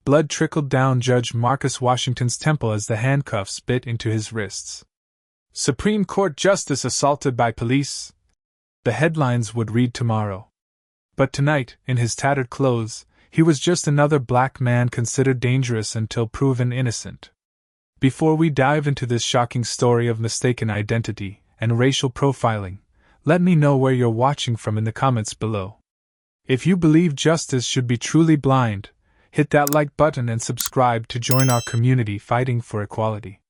blood trickled down Judge Marcus Washington's temple as the handcuffs bit into his wrists. Supreme Court Justice assaulted by police. The headlines would read tomorrow. But tonight, in his tattered clothes, he was just another black man considered dangerous until proven innocent. Before we dive into this shocking story of mistaken identity and racial profiling, let me know where you're watching from in the comments below. If you believe justice should be truly blind, hit that like button and subscribe to join our community fighting for equality.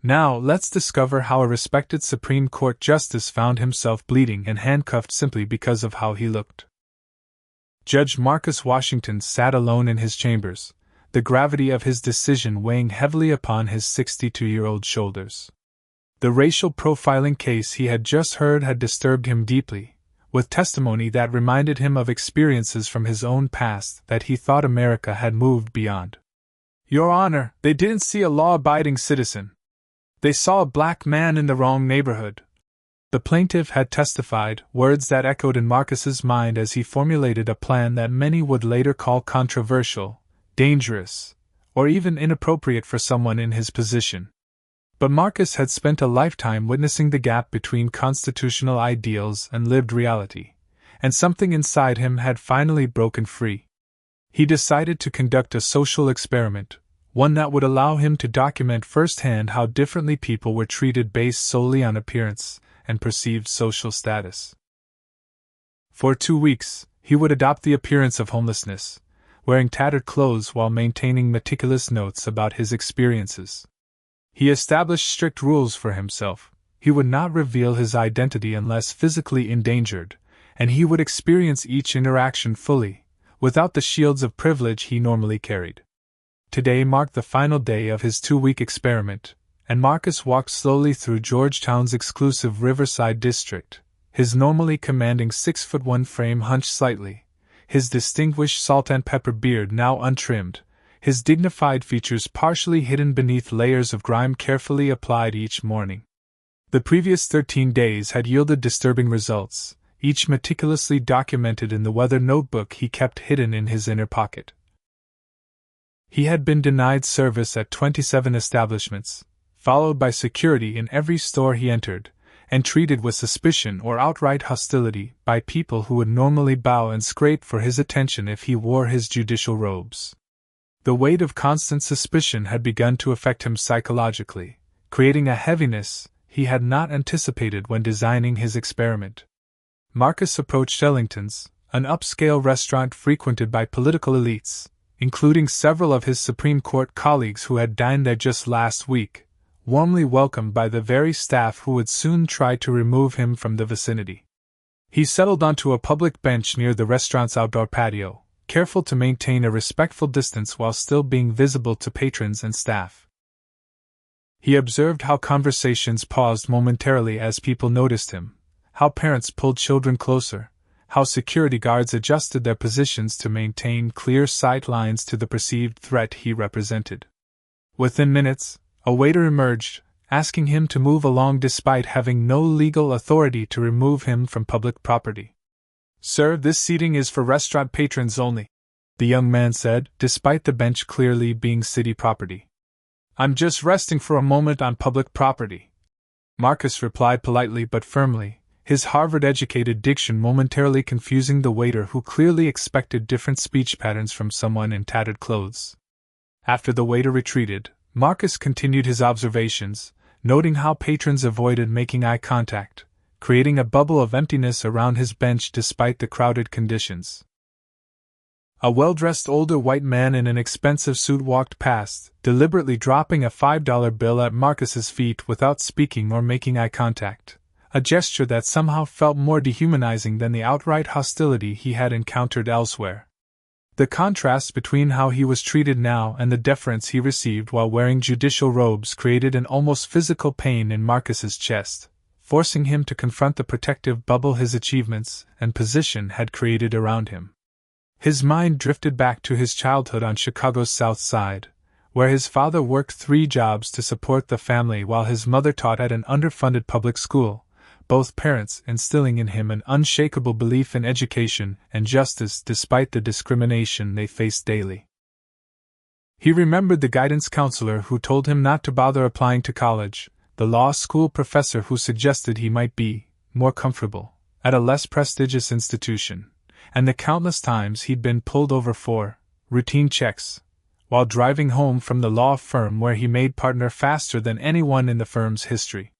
Now, let's discover how a respected Supreme Court justice found himself bleeding and handcuffed simply because of how he looked. Judge Marcus Washington sat alone in his chambers, the gravity of his decision weighing heavily upon his 62-year-old shoulders. The racial profiling case he had just heard had disturbed him deeply, with testimony that reminded him of experiences from his own past that he thought America had moved beyond. Your Honor, they didn't see a law-abiding citizen. They saw a black man in the wrong neighborhood. The plaintiff had testified, words that echoed in Marcus's mind as he formulated a plan that many would later call controversial, dangerous, or even inappropriate for someone in his position. But Marcus had spent a lifetime witnessing the gap between constitutional ideals and lived reality, and something inside him had finally broken free. He decided to conduct a social experiment, one that would allow him to document firsthand how differently people were treated based solely on appearance and perceived social status. For 2 weeks, he would adopt the appearance of homelessness, wearing tattered clothes while maintaining meticulous notes about his experiences. He established strict rules for himself. He would not reveal his identity unless physically endangered, and he would experience each interaction fully, without the shields of privilege he normally carried. Today marked the final day of his 2-week experiment, and Marcus walked slowly through Georgetown's exclusive Riverside district, his normally commanding 6'1" frame hunched slightly, his distinguished salt and pepper beard now untrimmed, his dignified features partially hidden beneath layers of grime carefully applied each morning. The previous 13 days had yielded disturbing results, each meticulously documented in the weather notebook he kept hidden in his inner pocket. He had been denied service at 27 establishments, followed by security in every store he entered, and treated with suspicion or outright hostility by people who would normally bow and scrape for his attention if he wore his judicial robes. The weight of constant suspicion had begun to affect him psychologically, creating a heaviness he had not anticipated when designing his experiment. Marcus approached Ellington's, an upscale restaurant frequented by political elites, including several of his Supreme Court colleagues who had dined there just last week, warmly welcomed by the very staff who would soon try to remove him from the vicinity. He settled onto a public bench near the restaurant's outdoor patio, careful to maintain a respectful distance while still being visible to patrons and staff. He observed how conversations paused momentarily as people noticed him, how parents pulled children closer, how security guards adjusted their positions to maintain clear sight lines to the perceived threat he represented. Within minutes, a waiter emerged, asking him to move along despite having no legal authority to remove him from public property. "Sir, this seating is for restaurant patrons only," the young man said, despite the bench clearly being city property. "I'm just resting for a moment on public property," Marcus replied politely but firmly, his Harvard-educated diction momentarily confusing the waiter who clearly expected different speech patterns from someone in tattered clothes. After the waiter retreated, Marcus continued his observations, noting how patrons avoided making eye contact, creating a bubble of emptiness around his bench despite the crowded conditions. A well-dressed older white man in an expensive suit walked past, deliberately dropping a $5 bill at Marcus's feet without speaking or making eye contact, a gesture that somehow felt more dehumanizing than the outright hostility he had encountered elsewhere. The contrast between how he was treated now and the deference he received while wearing judicial robes created an almost physical pain in Marcus's chest, forcing him to confront the protective bubble his achievements and position had created around him. His mind drifted back to his childhood on Chicago's South Side, where his father worked 3 jobs to support the family while his mother taught at an underfunded public school, both parents instilling in him an unshakable belief in education and justice despite the discrimination they faced daily. He remembered the guidance counselor who told him not to bother applying to college, the law school professor who suggested he might be more comfortable at a less prestigious institution, and the countless times he'd been pulled over for routine checks while driving home from the law firm where he made partner faster than anyone in the firm's history.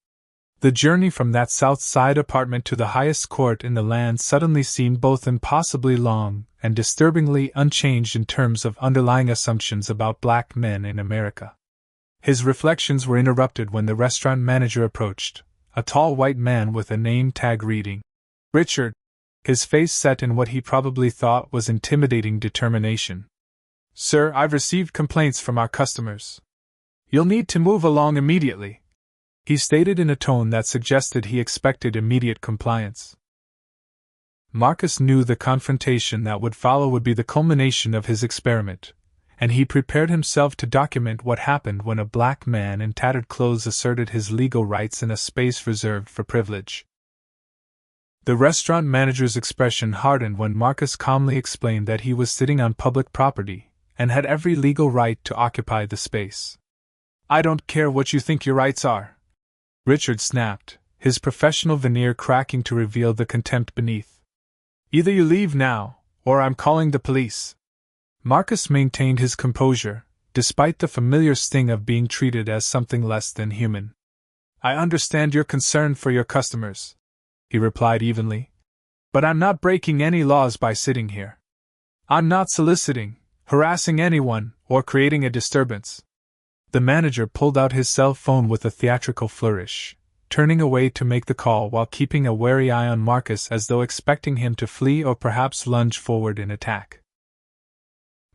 The journey from that South Side apartment to the highest court in the land suddenly seemed both impossibly long and disturbingly unchanged in terms of underlying assumptions about black men in America. His reflections were interrupted when the restaurant manager approached, a tall white man with a name tag reading, Richard, his face set in what he probably thought was intimidating determination. "Sir, I've received complaints from our customers. You'll need to move along immediately," he stated in a tone that suggested he expected immediate compliance. Marcus knew the confrontation that would follow would be the culmination of his experiment, and he prepared himself to document what happened when a black man in tattered clothes asserted his legal rights in a space reserved for privilege. The restaurant manager's expression hardened when Marcus calmly explained that he was sitting on public property and had every legal right to occupy the space. "I don't care what you think your rights are," Richard snapped, his professional veneer cracking to reveal the contempt beneath. "Either you leave now, or I'm calling the police." Marcus maintained his composure, despite the familiar sting of being treated as something less than human. "I understand your concern for your customers," he replied evenly, "but I'm not breaking any laws by sitting here. I'm not soliciting, harassing anyone, or creating a disturbance." The manager pulled out his cell phone with a theatrical flourish, turning away to make the call while keeping a wary eye on Marcus as though expecting him to flee or perhaps lunge forward in attack.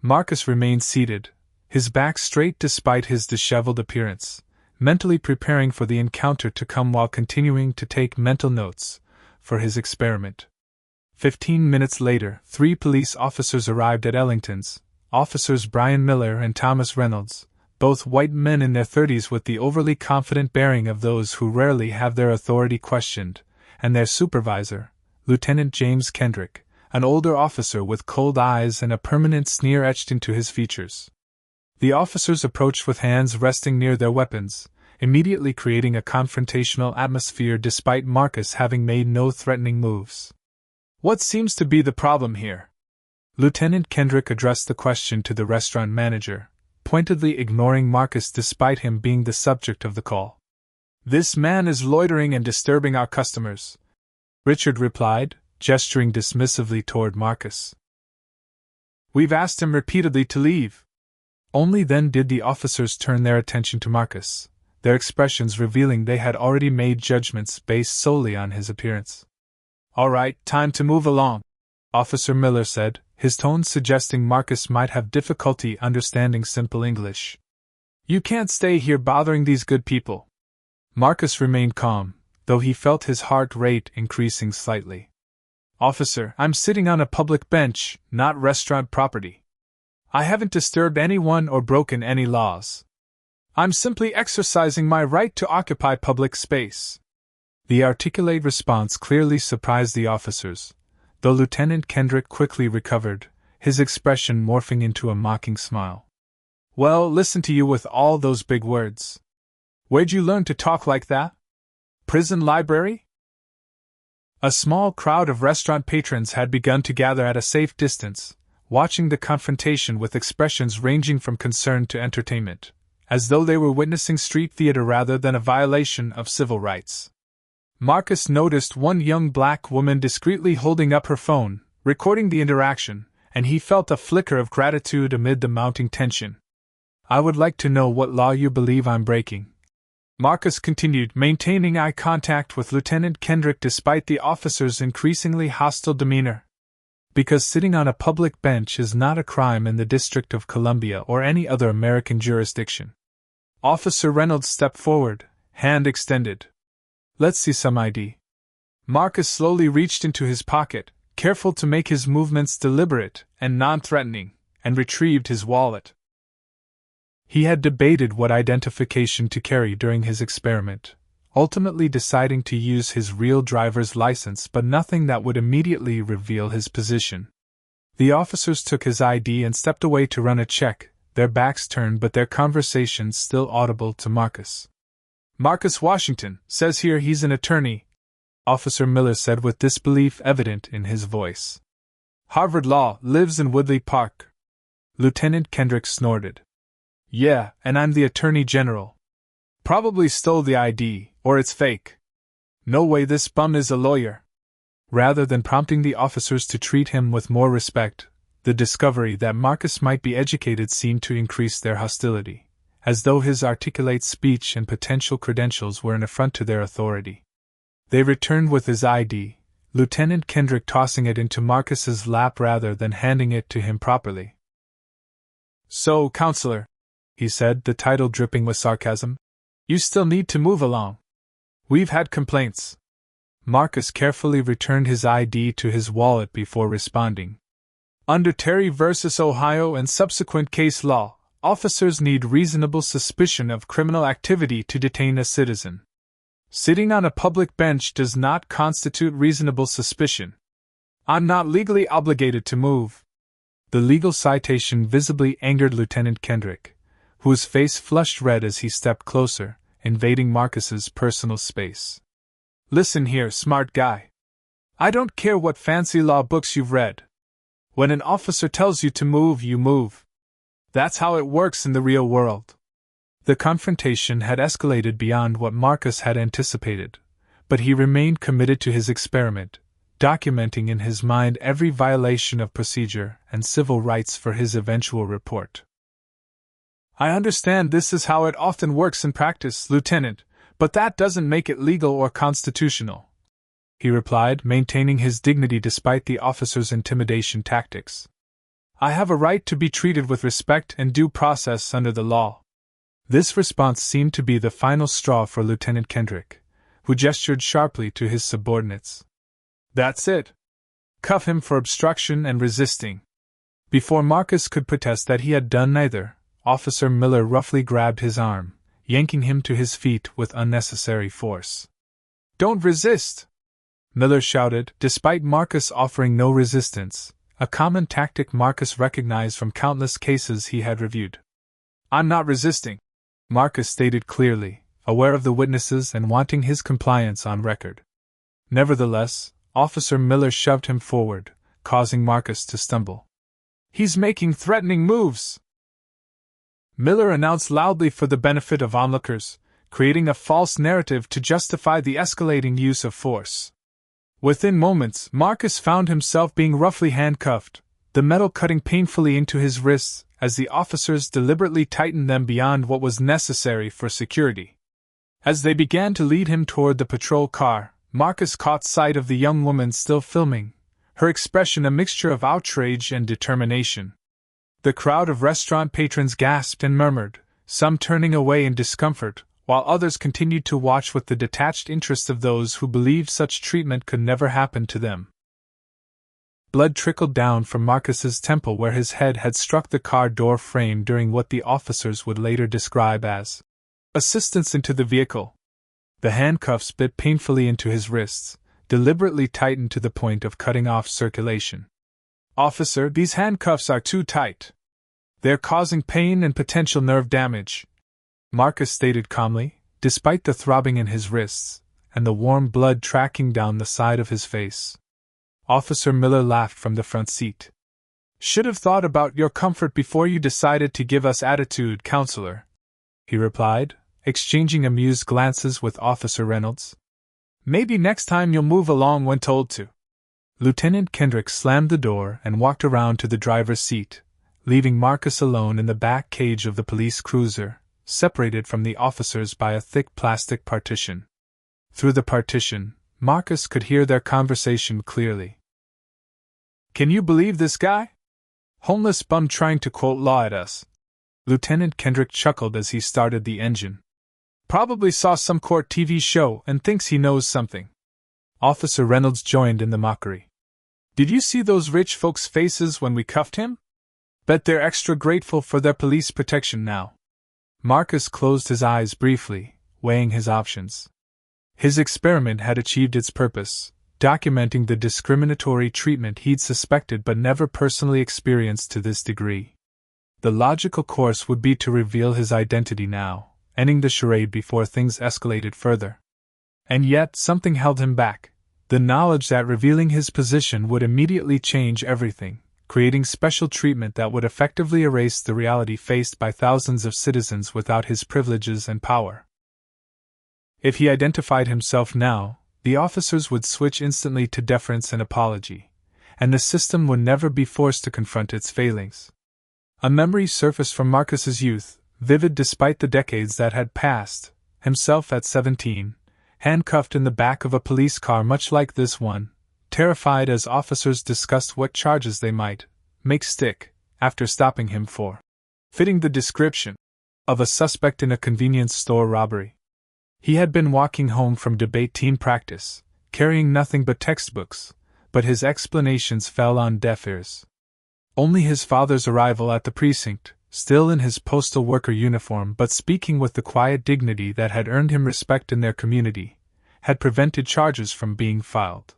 Marcus remained seated, his back straight despite his disheveled appearance, mentally preparing for the encounter to come while continuing to take mental notes for his experiment. 15 minutes later, 3 police officers arrived at Ellington's, Officers Brian Miller and Thomas Reynolds, both white men in their 30s with the overly confident bearing of those who rarely have their authority questioned, and their supervisor, Lieutenant James Kendrick, an older officer with cold eyes and a permanent sneer etched into his features. The officers approached with hands resting near their weapons, immediately creating a confrontational atmosphere despite Marcus having made no threatening moves. "What seems to be the problem here?" Lieutenant Kendrick addressed the question to the restaurant manager, pointedly ignoring Marcus despite him being the subject of the call. "This man is loitering and disturbing our customers," Richard replied, gesturing dismissively toward Marcus. "We've asked him repeatedly to leave." Only then did the officers turn their attention to Marcus, their expressions revealing they had already made judgments based solely on his appearance. "All right, time to move along," Officer Miller said, his tone suggesting Marcus might have difficulty understanding simple English. "You can't stay here bothering these good people." Marcus remained calm, though he felt his heart rate increasing slightly. "Officer, I'm sitting on a public bench, not restaurant property. I haven't disturbed anyone or broken any laws. I'm simply exercising my right to occupy public space." The articulate response clearly surprised the officers, though Lieutenant Kendrick quickly recovered, his expression morphing into a mocking smile. "Well, listen to you with all those big words. Where'd you learn to talk like that? Prison library?" A small crowd of restaurant patrons had begun to gather at a safe distance, watching the confrontation with expressions ranging from concern to entertainment, as though they were witnessing street theater rather than a violation of civil rights. Marcus noticed one young black woman discreetly holding up her phone, recording the interaction, and he felt a flicker of gratitude amid the mounting tension. "I would like to know what law you believe I'm breaking," Marcus continued, maintaining eye contact with Lieutenant Kendrick despite the officer's increasingly hostile demeanor. "Because sitting on a public bench is not a crime in the District of Columbia or any other American jurisdiction." Officer Reynolds stepped forward, hand extended. "Let's see some ID." Marcus slowly reached into his pocket, careful to make his movements deliberate and non-threatening, and retrieved his wallet. He had debated what identification to carry during his experiment, ultimately deciding to use his real driver's license but nothing that would immediately reveal his position. The officers took his ID and stepped away to run a check, their backs turned but their conversations still audible to Marcus. "Marcus Washington says here he's an attorney," Officer Miller said with disbelief evident in his voice. "Harvard Law, lives in Woodley Park." Lieutenant Kendrick snorted. "Yeah, and I'm the Attorney General. Probably stole the ID, or it's fake. No way this bum is a lawyer." Rather than prompting the officers to treat him with more respect, the discovery that Marcus might be educated seemed to increase their hostility, as though his articulate speech and potential credentials were an affront to their authority. They returned with his ID, Lieutenant Kendrick tossing it into Marcus's lap rather than handing it to him properly. "So, counselor," he said, the title dripping with sarcasm, "you still need to move along. We've had complaints." Marcus carefully returned his ID to his wallet before responding. "Under Terry v. Ohio and subsequent case law, officers need reasonable suspicion of criminal activity to detain a citizen. Sitting on a public bench does not constitute reasonable suspicion. I'm not legally obligated to move." The legal citation visibly angered Lieutenant Kendrick, whose face flushed red as he stepped closer, invading Marcus's personal space. "Listen here, smart guy. I don't care what fancy law books you've read. When an officer tells you to move, you move. That's how it works in the real world." The confrontation had escalated beyond what Marcus had anticipated, but he remained committed to his experiment, documenting in his mind every violation of procedure and civil rights for his eventual report. "I understand this is how it often works in practice, Lieutenant, but that doesn't make it legal or constitutional," he replied, maintaining his dignity despite the officer's intimidation tactics. "I have a right to be treated with respect and due process under the law." This response seemed to be the final straw for Lieutenant Kendrick, who gestured sharply to his subordinates. "That's it. Cuff him for obstruction and resisting." Before Marcus could protest that he had done neither, Officer Miller roughly grabbed his arm, yanking him to his feet with unnecessary force. "Don't resist!" Miller shouted, despite Marcus offering no resistance, a common tactic Marcus recognized from countless cases he had reviewed. "I'm not resisting," Marcus stated clearly, aware of the witnesses and wanting his compliance on record. Nevertheless, Officer Miller shoved him forward, causing Marcus to stumble. "He's making threatening moves," Miller announced loudly for the benefit of onlookers, creating a false narrative to justify the escalating use of force. Within moments, Marcus found himself being roughly handcuffed, the metal cutting painfully into his wrists as the officers deliberately tightened them beyond what was necessary for security. As they began to lead him toward the patrol car, Marcus caught sight of the young woman still filming, her expression a mixture of outrage and determination. The crowd of restaurant patrons gasped and murmured, some turning away in discomfort, while others continued to watch with the detached interest of those who believed such treatment could never happen to them. Blood trickled down from Marcus's temple where his head had struck the car door frame during what the officers would later describe as assistance into the vehicle. The handcuffs bit painfully into his wrists, deliberately tightened to the point of cutting off circulation. "Officer, these handcuffs are too tight. They're causing pain and potential nerve damage," Marcus stated calmly, despite the throbbing in his wrists and the warm blood tracking down the side of his face. Officer Miller laughed from the front seat. "Should have thought about your comfort before you decided to give us attitude, counselor," he replied, exchanging amused glances with Officer Reynolds. "Maybe next time you'll move along when told to." Lieutenant Kendrick slammed the door and walked around to the driver's seat, leaving Marcus alone in the back cage of the police cruiser, separated from the officers by a thick plastic partition. Through the partition, Marcus could hear their conversation clearly. "Can you believe this guy? Homeless bum trying to quote law at us." Lieutenant Kendrick chuckled as he started the engine. "Probably saw some court TV show and thinks he knows something." Officer Reynolds joined in the mockery. "Did you see those rich folks' faces when we cuffed him? Bet they're extra grateful for their police protection now." Marcus closed his eyes briefly, weighing his options. His experiment had achieved its purpose, documenting the discriminatory treatment he'd suspected but never personally experienced to this degree. The logical course would be to reveal his identity now, ending the charade before things escalated further. And yet something held him back, the knowledge that revealing his position would immediately change everything, creating special treatment that would effectively erase the reality faced by thousands of citizens without his privileges and power. If he identified himself now, the officers would switch instantly to deference and apology, and the system would never be forced to confront its failings. A memory surfaced from Marcus's youth, vivid despite the decades that had passed, himself at 17, handcuffed in the back of a police car much like this one, terrified as officers discussed what charges they might make stick after stopping him for fitting the description of a suspect in a convenience store robbery. He had been walking home from debate team practice, carrying nothing but textbooks, but his explanations fell on deaf ears. Only his father's arrival at the precinct, still in his postal worker uniform but speaking with the quiet dignity that had earned him respect in their community, had prevented charges from being filed.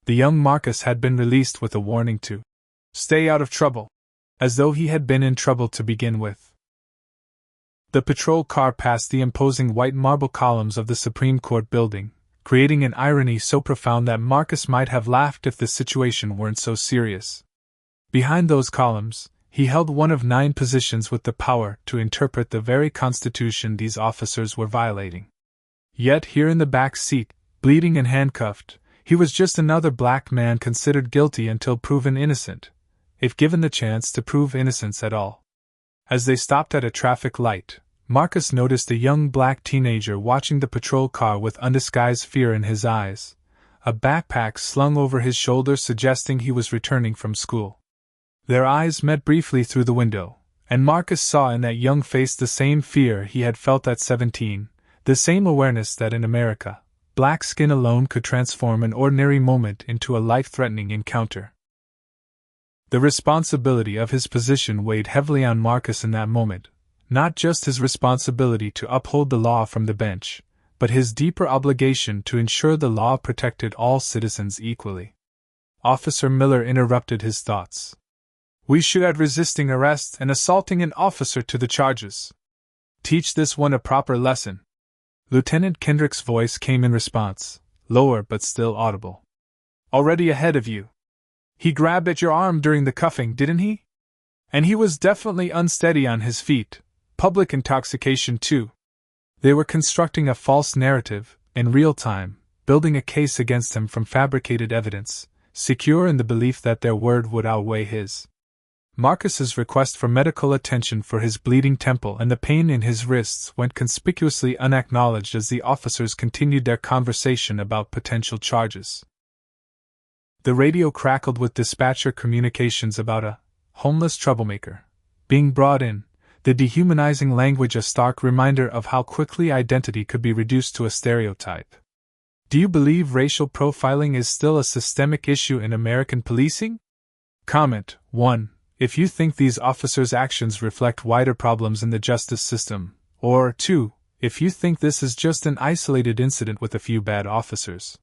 The young Marcus had been released with a warning to stay out of trouble, as though he had been in trouble to begin with. The patrol car passed the imposing white marble columns of the Supreme Court building, creating an irony so profound that Marcus might have laughed if the situation weren't so serious. Behind those columns, he held one of 9 positions with the power to interpret the very constitution these officers were violating. Yet here in the back seat, bleeding and handcuffed, he was just another black man considered guilty until proven innocent, if given the chance to prove innocence at all. As they stopped at a traffic light, Marcus noticed a young black teenager watching the patrol car with undisguised fear in his eyes, a backpack slung over his shoulder suggesting he was returning from school. Their eyes met briefly through the window, and Marcus saw in that young face the same fear he had felt at 17, the same awareness that in America, black skin alone could transform an ordinary moment into a life-threatening encounter. The responsibility of his position weighed heavily on Marcus in that moment, not just his responsibility to uphold the law from the bench, but his deeper obligation to ensure the law protected all citizens equally. Officer Miller interrupted his thoughts. "We should add resisting arrest and assaulting an officer to the charges. Teach this one a proper lesson." Lieutenant Kendrick's voice came in response, lower but still audible. "Already ahead of you. He grabbed at your arm during the cuffing, didn't he? And he was definitely unsteady on his feet. Public intoxication, too." They were constructing a false narrative, in real time, building a case against him from fabricated evidence, secure in the belief that their word would outweigh his. Marcus's request for medical attention for his bleeding temple and the pain in his wrists went conspicuously unacknowledged as the officers continued their conversation about potential charges. The radio crackled with dispatcher communications about a homeless troublemaker being brought in, the dehumanizing language a stark reminder of how quickly identity could be reduced to a stereotype. Do you believe racial profiling is still a systemic issue in American policing? Comment 1. If you think these officers' actions reflect wider problems in the justice system, or 2. If you think this is just an isolated incident with a few bad officers.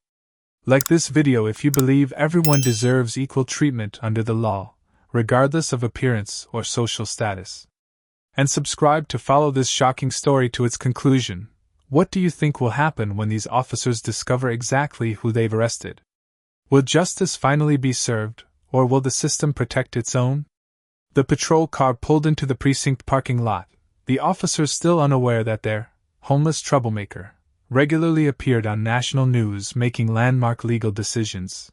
Like this video if you believe everyone deserves equal treatment under the law, regardless of appearance or social status. And subscribe to follow this shocking story to its conclusion. What do you think will happen when these officers discover exactly who they've arrested? Will justice finally be served, or will the system protect its own? The patrol car pulled into the precinct parking lot, the officers still unaware that their homeless troublemaker regularly appeared on national news making landmark legal decisions.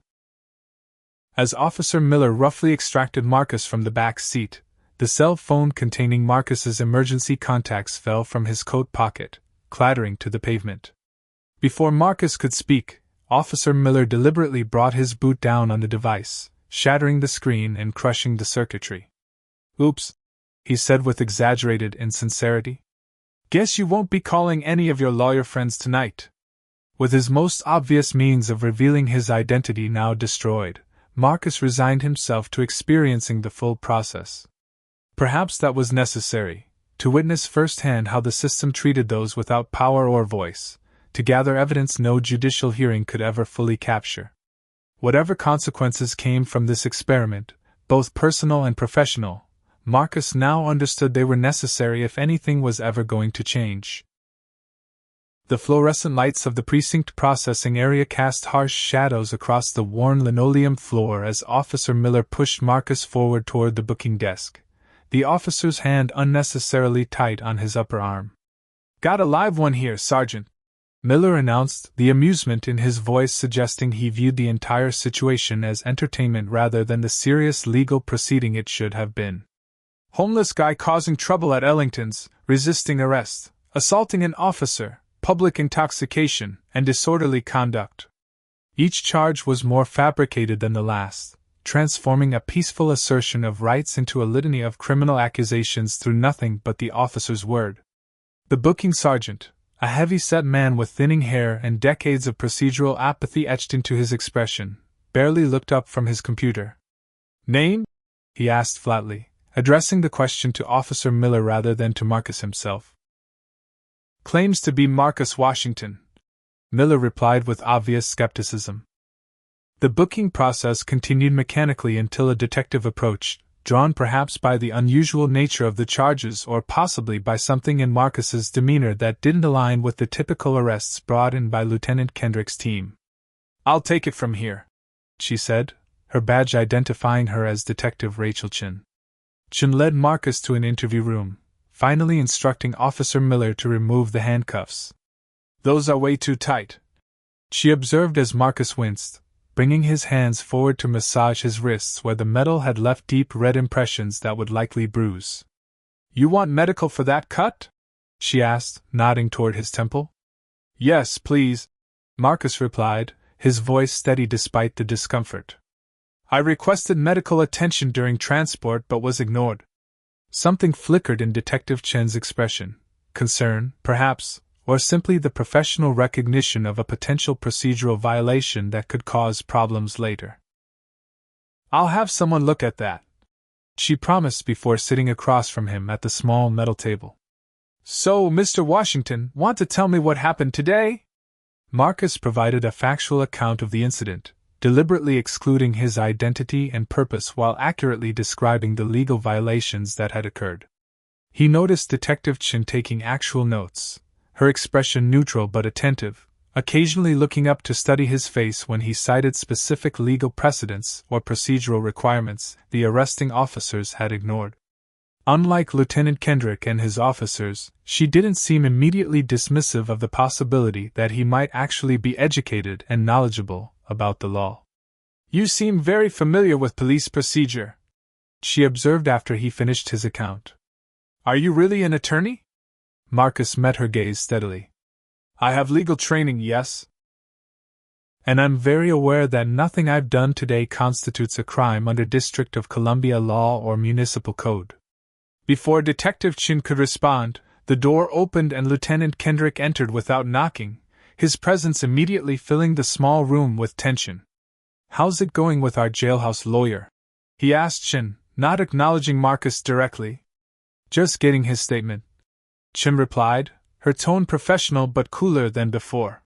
As Officer Miller roughly extracted Marcus from the back seat, the cell phone containing Marcus's emergency contacts fell from his coat pocket, clattering to the pavement. Before Marcus could speak, Officer Miller deliberately brought his boot down on the device, shattering the screen and crushing the circuitry. "Oops," he said with exaggerated insincerity. "Guess you won't be calling any of your lawyer friends tonight." With his most obvious means of revealing his identity now destroyed, Marcus resigned himself to experiencing the full process. Perhaps that was necessary, to witness firsthand how the system treated those without power or voice, to gather evidence no judicial hearing could ever fully capture. Whatever consequences came from this experiment, both personal and professional, Marcus now understood they were necessary if anything was ever going to change. The fluorescent lights of the precinct processing area cast harsh shadows across the worn linoleum floor as Officer Miller pushed Marcus forward toward the booking desk, the officer's hand unnecessarily tight on his upper arm. "Got a live one here, Sergeant," Miller announced, the amusement in his voice suggesting he viewed the entire situation as entertainment rather than the serious legal proceeding it should have been. "Homeless guy causing trouble at Ellington's, resisting arrest, assaulting an officer, public intoxication, and disorderly conduct." Each charge was more fabricated than the last, transforming a peaceful assertion of rights into a litany of criminal accusations through nothing but the officer's word. The booking sergeant, a heavy-set man with thinning hair and decades of procedural apathy etched into his expression, barely looked up from his computer. "Name?" he asked flatly, addressing the question to Officer Miller rather than to Marcus himself. "Claims to be Marcus Washington," Miller replied with obvious skepticism. The booking process continued mechanically until a detective approached, drawn perhaps by the unusual nature of the charges or possibly by something in Marcus's demeanor that didn't align with the typical arrests brought in by Lieutenant Kendrick's team. "I'll take it from here," she said, her badge identifying her as Detective Rachel Chin. Chin led Marcus to an interview room, finally instructing Officer Miller to remove the handcuffs. "Those are way too tight," she observed as Marcus winced, bringing his hands forward to massage his wrists where the metal had left deep red impressions that would likely bruise. "You want medical for that cut?" she asked, nodding toward his temple. "Yes, please," Marcus replied, his voice steady despite the discomfort. "I requested medical attention during transport but was ignored." Something flickered in Detective Chen's expression, concern, perhaps, or simply the professional recognition of a potential procedural violation that could cause problems later. "I'll have someone look at that," she promised before sitting across from him at the small metal table. "So, Mr. Washington, want to tell me what happened today?" Marcus provided a factual account of the incident, deliberately excluding his identity and purpose while accurately describing the legal violations that had occurred. He noticed Detective Chin taking actual notes, her expression neutral but attentive, occasionally looking up to study his face when he cited specific legal precedents or procedural requirements the arresting officers had ignored. Unlike Lieutenant Kendrick and his officers, she didn't seem immediately dismissive of the possibility that he might actually be educated and knowledgeable about the law. "You seem very familiar with police procedure," she observed after he finished his account. "Are you really an attorney?" Marcus met her gaze steadily. "I have legal training, yes. And I'm very aware that nothing I've done today constitutes a crime under District of Columbia law or municipal code." Before Detective Chin could respond, the door opened and Lieutenant Kendrick entered without knocking, his presence immediately filling the small room with tension. "How's it going with our jailhouse lawyer?" he asked Chin, not acknowledging Marcus directly. "Just getting his statement," Chin replied, her tone professional but cooler than before.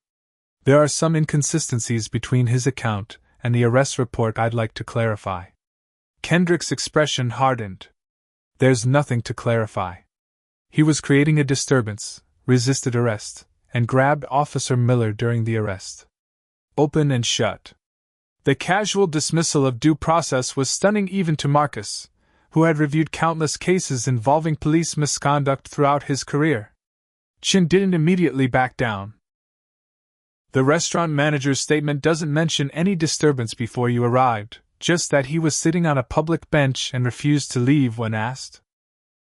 "There are some inconsistencies between his account and the arrest report I'd like to clarify." Kendrick's expression hardened. "There's nothing to clarify." He was creating a disturbance, resisted arrest, and grabbed Officer Miller during the arrest. Open and shut. The casual dismissal of due process was stunning even to Marcus, who had reviewed countless cases involving police misconduct throughout his career. Chin didn't immediately back down. "The restaurant manager's statement doesn't mention any disturbance before you arrived, just that he was sitting on a public bench and refused to leave when asked.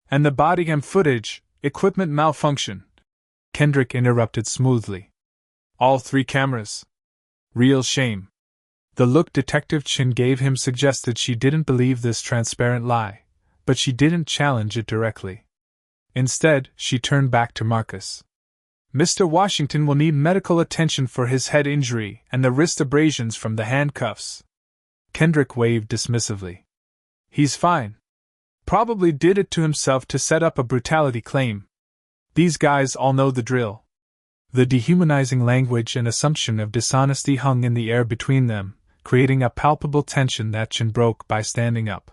And the bodycam footage, equipment malfunction," Kendrick interrupted smoothly. "All 3 cameras. Real shame." The look Detective Chin gave him suggested she didn't believe this transparent lie, but she didn't challenge it directly. Instead, she turned back to Marcus. "Mr. Washington will need medical attention for his head injury and the wrist abrasions from the handcuffs." Kendrick waved dismissively. "He's fine. Probably did it to himself to set up a brutality claim. These guys all know the drill." The dehumanizing language and assumption of dishonesty hung in the air between them, creating a palpable tension that Chin broke by standing up.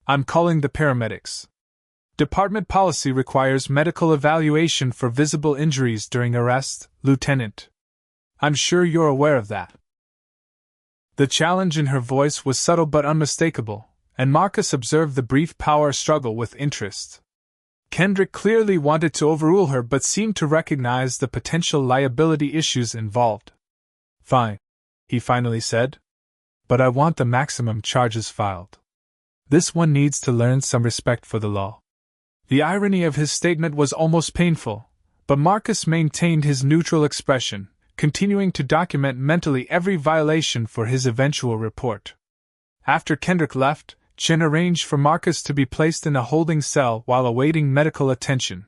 I'm calling the paramedics. Department policy requires medical evaluation for visible injuries during arrest, Lieutenant. I'm sure you're aware of that. The challenge in her voice was subtle but unmistakable, and Marcus observed the brief power struggle with interest. Kendrick clearly wanted to overrule her but seemed to recognize the potential liability issues involved. Fine, he finally said. But I want the maximum charges filed. This one needs to learn some respect for the law. The irony of his statement was almost painful, but Marcus maintained his neutral expression, continuing to document mentally every violation for his eventual report. After Kendrick left, Chen arranged for Marcus to be placed in a holding cell while awaiting medical attention.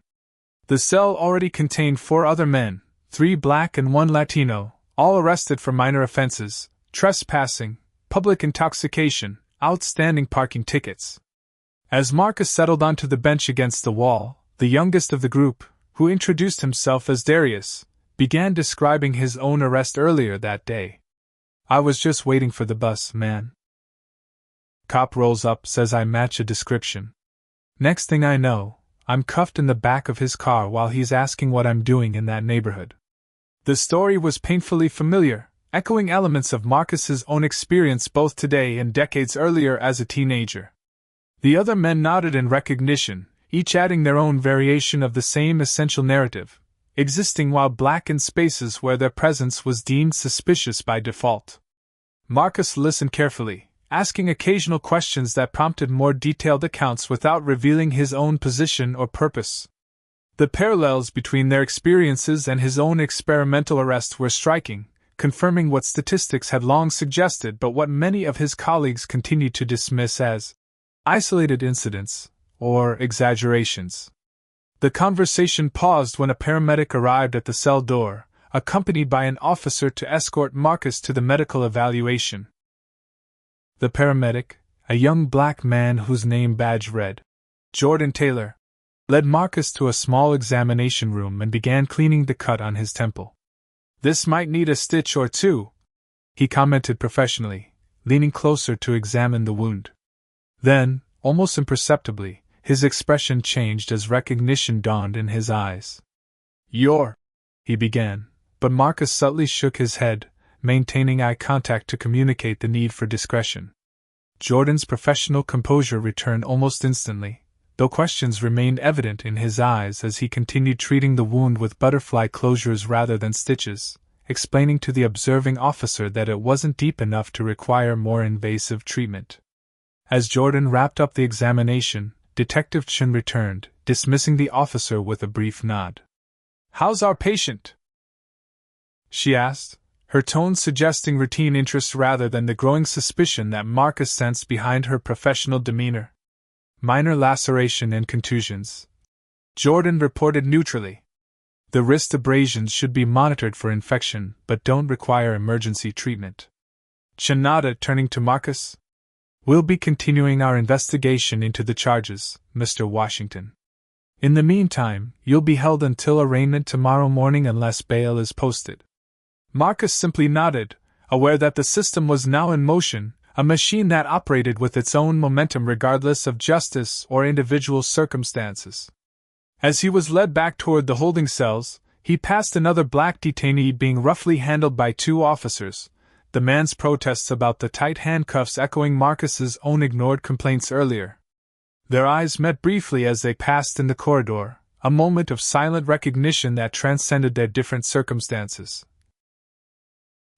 The cell already contained 4 other men, 3 black and 1 Latino, all arrested for minor offenses, trespassing, public intoxication, outstanding parking tickets. As Marcus settled onto the bench against the wall, the youngest of the group, who introduced himself as Darius, began describing his own arrest earlier that day. I was just waiting for the bus, man. Cop rolls up, says I match a description. Next thing I know, I'm cuffed in the back of his car while he's asking what I'm doing in that neighborhood. The story was painfully familiar, echoing elements of Marcus's own experience both today and decades earlier as a teenager. The other men nodded in recognition, each adding their own variation of the same essential narrative, existing while black in spaces where their presence was deemed suspicious by default. Marcus listened carefully, asking occasional questions that prompted more detailed accounts without revealing his own position or purpose. The parallels between their experiences and his own experimental arrest were striking, confirming what statistics had long suggested but what many of his colleagues continued to dismiss as isolated incidents or exaggerations. The conversation paused when a paramedic arrived at the cell door, accompanied by an officer to escort Marcus to the medical evaluation. The paramedic, a young black man whose name badge read Jordan Taylor, led Marcus to a small examination room and began cleaning the cut on his temple. This might need a stitch or two, he commented professionally, leaning closer to examine the wound. Then, almost imperceptibly, his expression changed as recognition dawned in his eyes. He began, but Marcus subtly shook his head, maintaining eye contact to communicate the need for discretion. Jordan's professional composure returned almost instantly, though questions remained evident in his eyes as he continued treating the wound with butterfly closures rather than stitches, explaining to the observing officer that it wasn't deep enough to require more invasive treatment. As Jordan wrapped up the examination, Detective Chen returned, dismissing the officer with a brief nod. "How's our patient?" she asked, her tone suggesting routine interest rather than the growing suspicion that Marcus sensed behind her professional demeanor. "Minor laceration and contusions," Jordan reported neutrally. "The wrist abrasions should be monitored for infection but don't require emergency treatment." Chen nodded, turning to Marcus. "We'll be continuing our investigation into the charges, Mr. Washington. In the meantime, you'll be held until arraignment tomorrow morning unless bail is posted." Marcus simply nodded, aware that the system was now in motion, a machine that operated with its own momentum regardless of justice or individual circumstances. As he was led back toward the holding cells, he passed another black detainee being roughly handled by 2 officers, the man's protests about the tight handcuffs echoing Marcus's own ignored complaints earlier. Their eyes met briefly as they passed in the corridor, a moment of silent recognition that transcended their different circumstances.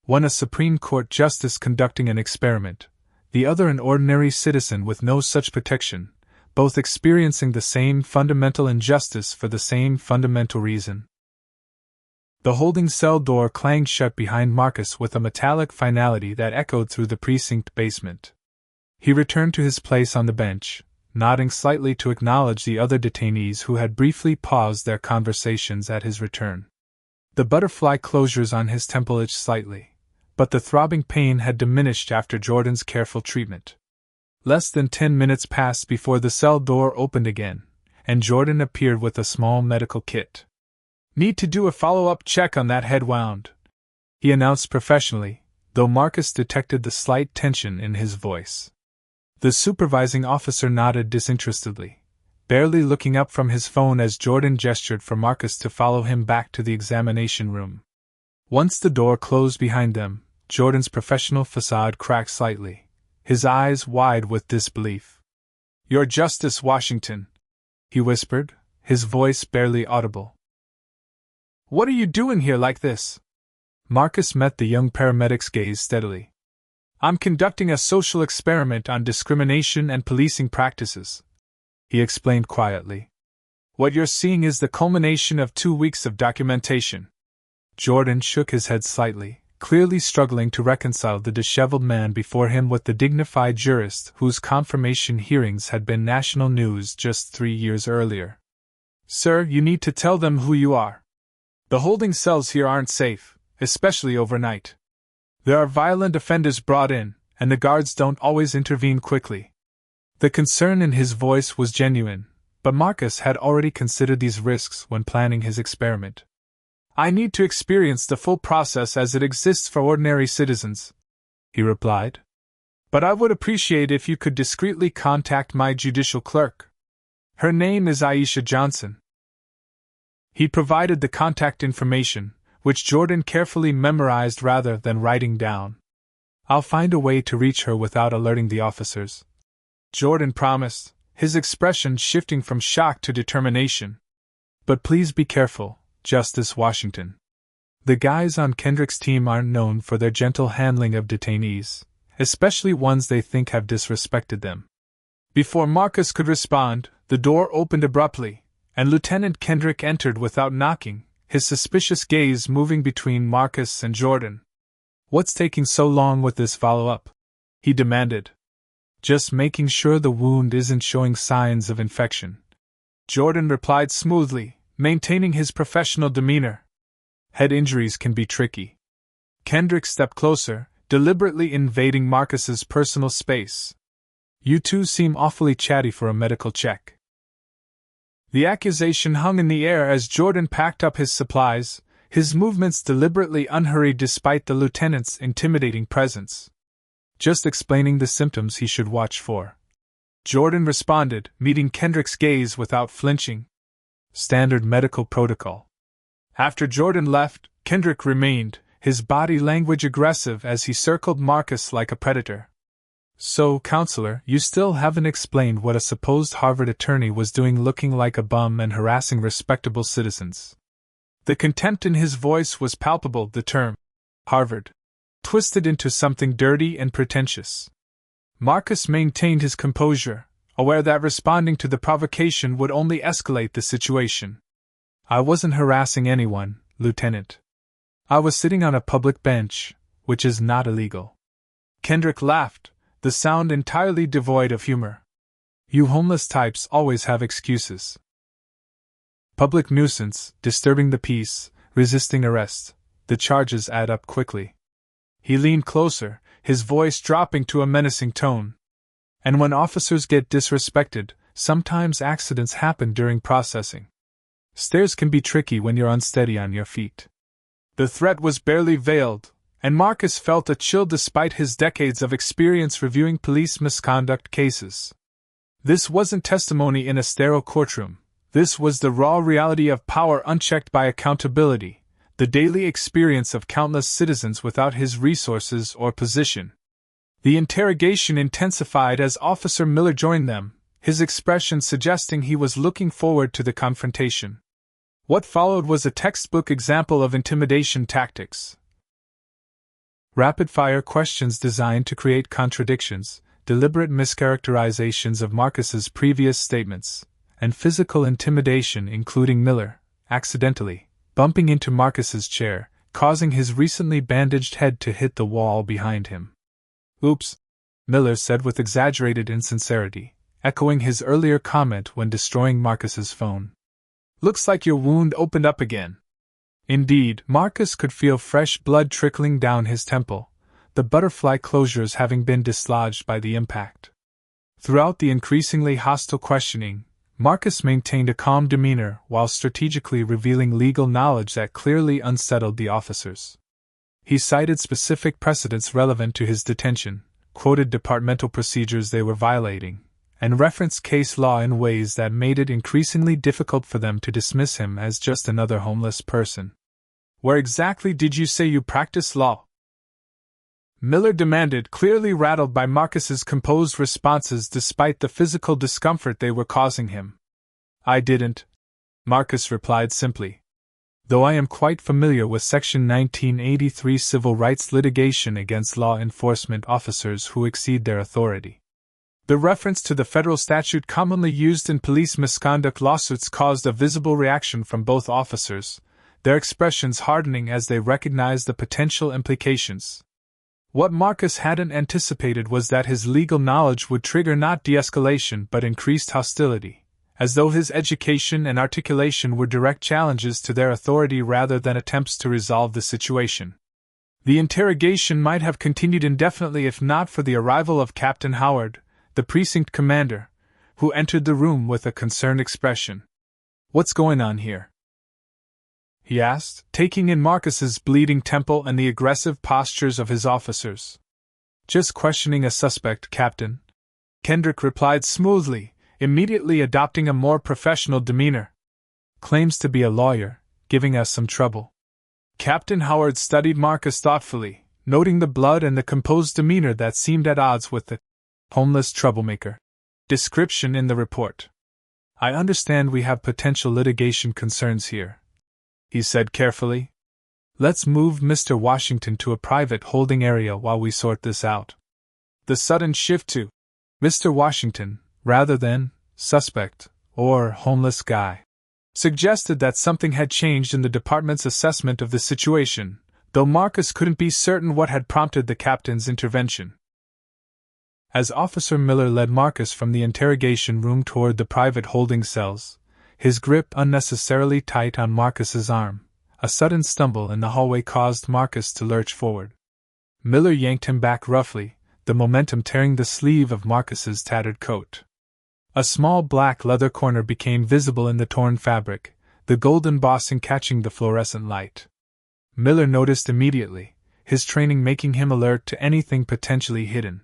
One a Supreme Court justice conducting an experiment, the other an ordinary citizen with no such protection, both experiencing the same fundamental injustice for the same fundamental reason. The holding cell door clanged shut behind Marcus with a metallic finality that echoed through the precinct basement. He returned to his place on the bench, nodding slightly to acknowledge the other detainees who had briefly paused their conversations at his return. The butterfly closures on his temple itched slightly, but the throbbing pain had diminished after Jordan's careful treatment. Less than 10 minutes passed before the cell door opened again, and Jordan appeared with a small medical kit. "Need to do a follow-up check on that head wound," he announced professionally, though Marcus detected the slight tension in his voice. The supervising officer nodded disinterestedly, barely looking up from his phone as Jordan gestured for Marcus to follow him back to the examination room. Once the door closed behind them, Jordan's professional facade cracked slightly, his eyes wide with disbelief. "Your Justice, Washington," he whispered, his voice barely audible. "What are you doing here like this?" Marcus met the young paramedic's gaze steadily. "I'm conducting a social experiment on discrimination and policing practices," he explained quietly. "What you're seeing is the culmination of 2 weeks of documentation." Jordan shook his head slightly, clearly struggling to reconcile the disheveled man before him with the dignified jurist whose confirmation hearings had been national news just 3 years earlier. "Sir, you need to tell them who you are. The holding cells here aren't safe, especially overnight. There are violent offenders brought in, and the guards don't always intervene quickly." The concern in his voice was genuine, but Marcus had already considered these risks when planning his experiment. "I need to experience the full process as it exists for ordinary citizens," he replied. "But I would appreciate if you could discreetly contact my judicial clerk. Her name is Aisha Johnson." He provided the contact information, which Jordan carefully memorized rather than writing down. "I'll find a way to reach her without alerting the officers," Jordan promised, his expression shifting from shock to determination. "But please be careful, Justice Washington. The guys on Kendrick's team aren't known for their gentle handling of detainees, especially ones they think have disrespected them." Before Marcus could respond, the door opened abruptly, and Lieutenant Kendrick entered without knocking, his suspicious gaze moving between Marcus and Jordan. "What's taking so long with this follow-up?" he demanded. "Just making sure the wound isn't showing signs of infection," Jordan replied smoothly, maintaining his professional demeanor. "Head injuries can be tricky." Kendrick stepped closer, deliberately invading Marcus's personal space. "You two seem awfully chatty for a medical check." The accusation hung in the air as Jordan packed up his supplies, his movements deliberately unhurried despite the lieutenant's intimidating presence. "Just explaining the symptoms he should watch for," Jordan responded, meeting Kendrick's gaze without flinching. "Standard medical protocol." After Jordan left, Kendrick remained, his body language aggressive as he circled Marcus like a predator. "So, counselor, you still haven't explained what a supposed Harvard attorney was doing looking like a bum and harassing respectable citizens." The contempt in his voice was palpable, the term Harvard twisted into something dirty and pretentious. Marcus maintained his composure, aware that responding to the provocation would only escalate the situation. "I wasn't harassing anyone, Lieutenant. I was sitting on a public bench, which is not illegal." Kendrick laughed, the sound entirely devoid of humor. "You homeless types always have excuses. Public nuisance, disturbing the peace, resisting arrest, the charges add up quickly." He leaned closer, his voice dropping to a menacing tone. "And when officers get disrespected, sometimes accidents happen during processing. Stairs can be tricky when you're unsteady on your feet." The threat was barely veiled, and Marcus felt a chill despite his decades of experience reviewing police misconduct cases. This wasn't testimony in a sterile courtroom. This was the raw reality of power unchecked by accountability, the daily experience of countless citizens without his resources or position. The interrogation intensified as Officer Miller joined them, his expression suggesting he was looking forward to the confrontation. What followed was a textbook example of intimidation tactics. Rapid-fire questions designed to create contradictions, deliberate mischaracterizations of Marcus's previous statements, and physical intimidation, including Miller, accidentally bumping into Marcus's chair, causing his recently bandaged head to hit the wall behind him. "Oops," Miller said with exaggerated insincerity, echoing his earlier comment when destroying Marcus's phone. "Looks like your wound opened up again." Indeed, Marcus could feel fresh blood trickling down his temple, the butterfly closures having been dislodged by the impact. Throughout the increasingly hostile questioning, Marcus maintained a calm demeanor while strategically revealing legal knowledge that clearly unsettled the officers. He cited specific precedents relevant to his detention, quoted departmental procedures they were violating, and referenced case law in ways that made it increasingly difficult for them to dismiss him as just another homeless person. "Where exactly did you say you practice law?" Miller demanded, clearly rattled by Marcus's composed responses despite the physical discomfort they were causing him. "I didn't," Marcus replied simply, "though I am quite familiar with Section 1983 civil rights litigation against law enforcement officers who exceed their authority." The reference to the federal statute commonly used in police misconduct lawsuits caused a visible reaction from both officers, their expressions hardening as they recognized the potential implications. What Marcus hadn't anticipated was that his legal knowledge would trigger not de-escalation but increased hostility, as though his education and articulation were direct challenges to their authority rather than attempts to resolve the situation. The interrogation might have continued indefinitely if not for the arrival of Captain Howard, the precinct commander, who entered the room with a concerned expression. "What's going on here?" he asked, taking in Marcus's bleeding temple and the aggressive postures of his officers. "Just questioning a suspect, Captain," Kendrick replied smoothly, immediately adopting a more professional demeanor. "Claims to be a lawyer, giving us some trouble." Captain Howard studied Marcus thoughtfully, noting the blood and the composed demeanor that seemed at odds with the homeless troublemaker description in the report. "I understand we have potential litigation concerns here," he said carefully. "Let's move Mr. Washington to a private holding area while we sort this out." The sudden shift to Mr. Washington, rather than suspect or homeless guy, suggested that something had changed in the department's assessment of the situation, though Marcus couldn't be certain what had prompted the captain's intervention. As Officer Miller led Marcus from the interrogation room toward the private holding cells, his grip unnecessarily tight on Marcus's arm, a sudden stumble in the hallway caused Marcus to lurch forward. Miller yanked him back roughly, the momentum tearing the sleeve of Marcus's tattered coat. A small black leather corner became visible in the torn fabric, the gold embossing catching the fluorescent light. Miller noticed immediately, his training making him alert to anything potentially hidden.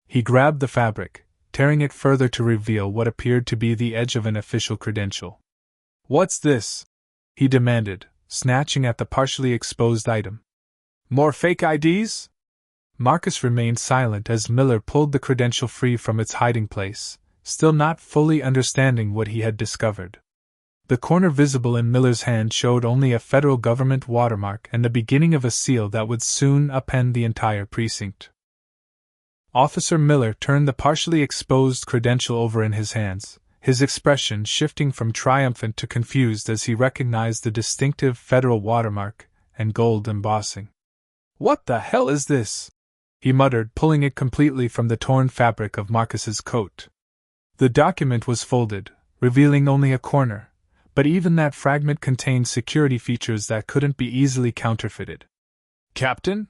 He grabbed the fabric, tearing it further to reveal what appeared to be the edge of an official credential. "What's this?" he demanded, snatching at the partially exposed item. "More fake IDs?" Marcus remained silent as Miller pulled the credential free from its hiding place, still not fully understanding what he had discovered. The corner visible in Miller's hand showed only a federal government watermark and the beginning of a seal that would soon append the entire precinct. Officer Miller turned the partially exposed credential over in his hands, his expression shifting from triumphant to confused as he recognized the distinctive federal watermark and gold embossing. "What the hell is this?" he muttered, pulling it completely from the torn fabric of Marcus's coat. The document was folded, revealing only a corner, but even that fragment contained security features that couldn't be easily counterfeited. "Captain?"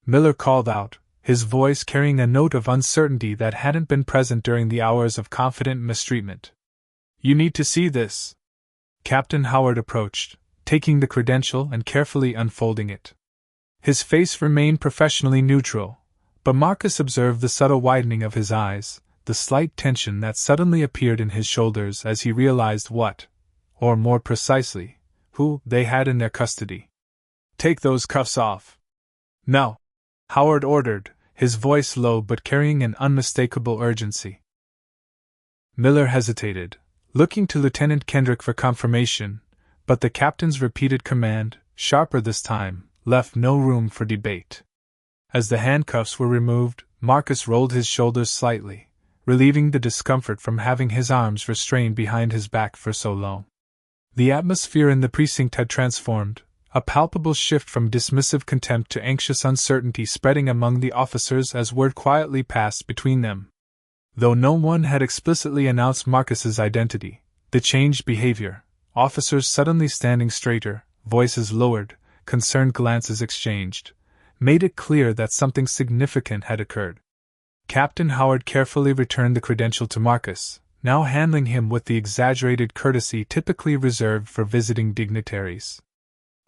Miller called out, his voice carrying a note of uncertainty that hadn't been present during the hours of confident mistreatment. "You need to see this." Captain Howard approached, taking the credential and carefully unfolding it. His face remained professionally neutral, but Marcus observed the subtle widening of his eyes, the slight tension that suddenly appeared in his shoulders as he realized what, or more precisely, who they had in their custody. "Take those cuffs off." "No," Howard ordered, his voice low but carrying an unmistakable urgency. Miller hesitated, looking to Lieutenant Kendrick for confirmation, but the captain's repeated command, sharper this time, left no room for debate. As the handcuffs were removed, Marcus rolled his shoulders slightly, relieving the discomfort from having his arms restrained behind his back for so long. The atmosphere in the precinct had transformed, a palpable shift from dismissive contempt to anxious uncertainty spreading among the officers as word quietly passed between them. Though no one had explicitly announced Marcus's identity, the changed behavior, officers suddenly standing straighter, voices lowered, concerned glances exchanged, made it clear that something significant had occurred. Captain Howard carefully returned the credential to Marcus, now handling him with the exaggerated courtesy typically reserved for visiting dignitaries.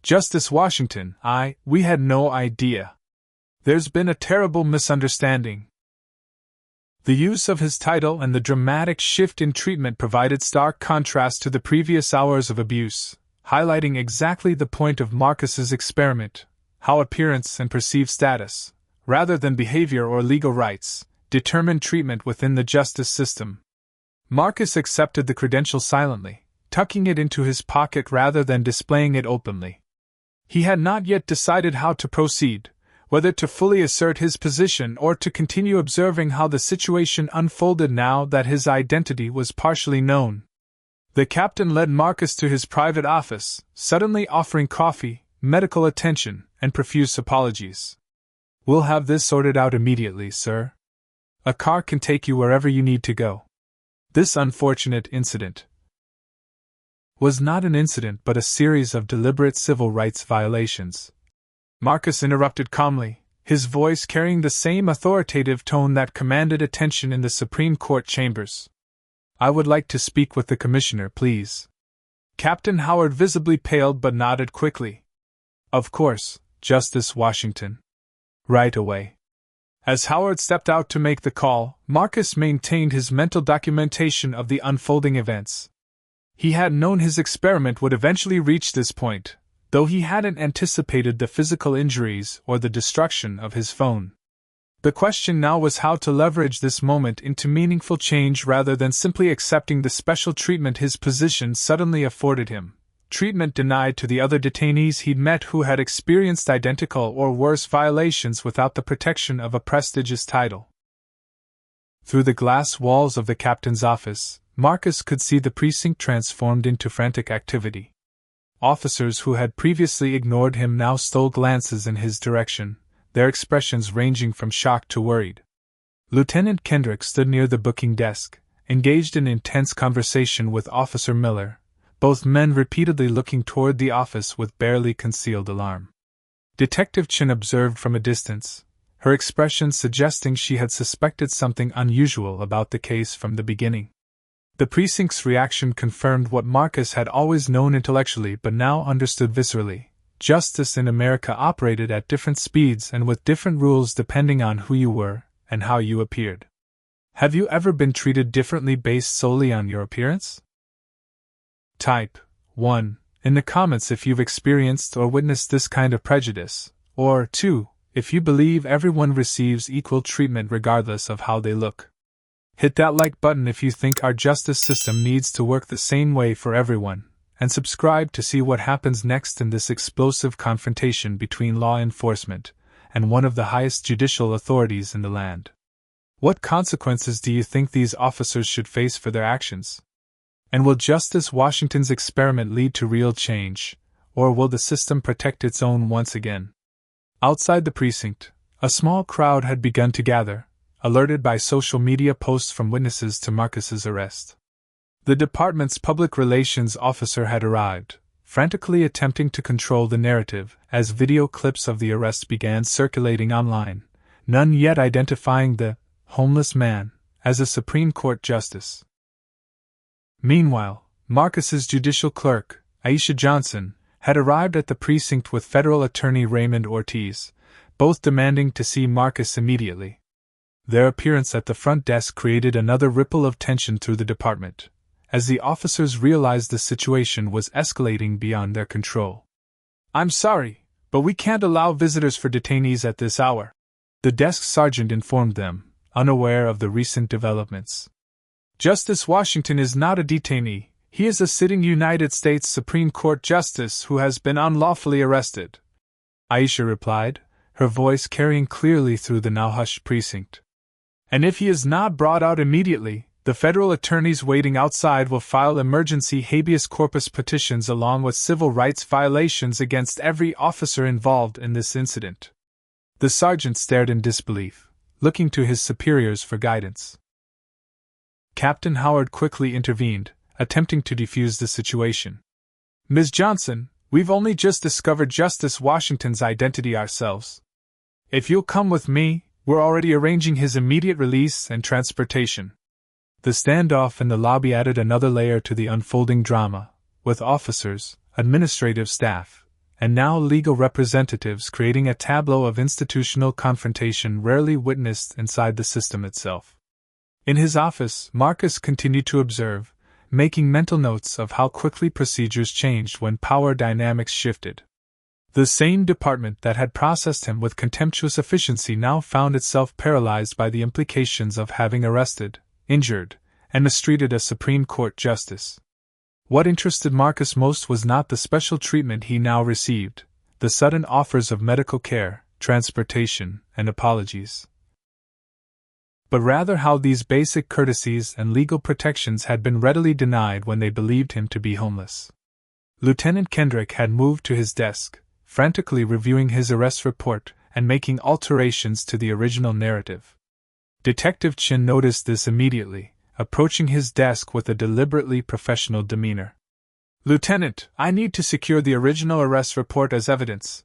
"Justice Washington, we had no idea. There's been a terrible misunderstanding," The use of his title and the dramatic shift in treatment provided stark contrast to the previous hours of abuse, highlighting exactly the point of Marcus's experiment: how appearance and perceived status, rather than behavior or legal rights, determine treatment within the justice system. Marcus accepted the credential silently, tucking it into his pocket rather than displaying it openly. He had not yet decided how to proceed, whether to fully assert his position or to continue observing how the situation unfolded now that his identity was partially known. The captain led Marcus to his private office, suddenly offering coffee, medical attention, and profuse apologies. "We'll have this sorted out immediately, sir. A car can take you wherever you need to go." This unfortunate incident was not an incident but a series of deliberate civil rights violations. Marcus interrupted calmly, his voice carrying the same authoritative tone that commanded attention in the Supreme Court chambers. "I would like to speak with the Commissioner, please." Captain Howard visibly paled but nodded quickly. "Of course, Justice Washington. Right away." As Howard stepped out to make the call, Marcus maintained his mental documentation of the unfolding events. He had known his experiment would eventually reach this point, though he hadn't anticipated the physical injuries or the destruction of his phone. The question now was how to leverage this moment into meaningful change rather than simply accepting the special treatment his position suddenly afforded him, treatment denied to the other detainees he'd met who had experienced identical or worse violations without the protection of a prestigious title. Through the glass walls of the captain's office, Marcus could see the precinct transformed into frantic activity. Officers who had previously ignored him now stole glances in his direction, their expressions ranging from shocked to worried. Lieutenant Kendrick stood near the booking desk, engaged in intense conversation with Officer Miller, both men repeatedly looking toward the office with barely concealed alarm. Detective Chin observed from a distance, her expression suggesting she had suspected something unusual about the case from the beginning. The precinct's reaction confirmed what Marcus had always known intellectually but now understood viscerally. Justice in America operated at different speeds and with different rules depending on who you were and how you appeared. Have you ever been treated differently based solely on your appearance? Type 1 in the comments if you've experienced or witnessed this kind of prejudice, or 2 if you believe everyone receives equal treatment regardless of how they look. Hit that like button if you think our justice system needs to work the same way for everyone, and subscribe to see what happens next in this explosive confrontation between law enforcement and one of the highest judicial authorities in the land. What consequences do you think these officers should face for their actions? And will Justice Washington's experiment lead to real change, or will the system protect its own once again? Outside the precinct, a small crowd had begun to gather, alerted by social media posts from witnesses to Marcus's arrest. The department's public relations officer had arrived, frantically attempting to control the narrative as video clips of the arrest began circulating online, none yet identifying the homeless man as a Supreme Court justice. Meanwhile, Marcus's judicial clerk, Aisha Johnson, had arrived at the precinct with federal attorney Raymond Ortiz, both demanding to see Marcus immediately. Their appearance at the front desk created another ripple of tension through the department, as the officers realized the situation was escalating beyond their control. "I'm sorry, but we can't allow visitors for detainees at this hour," the desk sergeant informed them, unaware of the recent developments. "Justice Washington is not a detainee, he is a sitting United States Supreme Court justice who has been unlawfully arrested," Aisha replied, her voice carrying clearly through the now hushed precinct. "And if he is not brought out immediately, the federal attorneys waiting outside will file emergency habeas corpus petitions along with civil rights violations against every officer involved in this incident." The sergeant stared in disbelief, looking to his superiors for guidance. Captain Howard quickly intervened, attempting to defuse the situation. "Ms. Johnson, we've only just discovered Justice Washington's identity ourselves. If you'll come with me, we're already arranging his immediate release and transportation." The standoff in the lobby added another layer to the unfolding drama, with officers, administrative staff, and now legal representatives creating a tableau of institutional confrontation rarely witnessed inside the system itself. In his office, Marcus continued to observe, making mental notes of how quickly procedures changed when power dynamics shifted. The same department that had processed him with contemptuous efficiency now found itself paralyzed by the implications of having arrested, injured, and mistreated a Supreme Court justice. What interested Marcus most was not the special treatment he now received, the sudden offers of medical care, transportation, and apologies, but rather how these basic courtesies and legal protections had been readily denied when they believed him to be homeless. Lieutenant Kendrick had moved to his desk, frantically reviewing his arrest report and making alterations to the original narrative. Detective Chin noticed this immediately, approaching his desk with a deliberately professional demeanor. "Lieutenant, I need to secure the original arrest report as evidence,"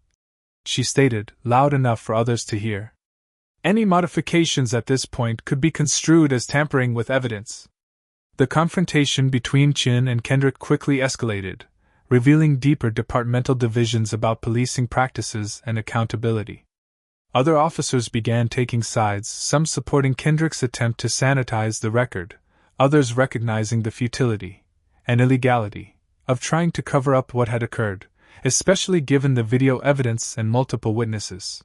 she stated, loud enough for others to hear. Any modifications at this point could be construed as tampering with evidence. The confrontation between Chin and Kendrick quickly escalated, revealing deeper departmental divisions about policing practices and accountability. Other officers began taking sides, some supporting Kendrick's attempt to sanitize the record, others recognizing the futility and illegality of trying to cover up what had occurred, especially given the video evidence and multiple witnesses.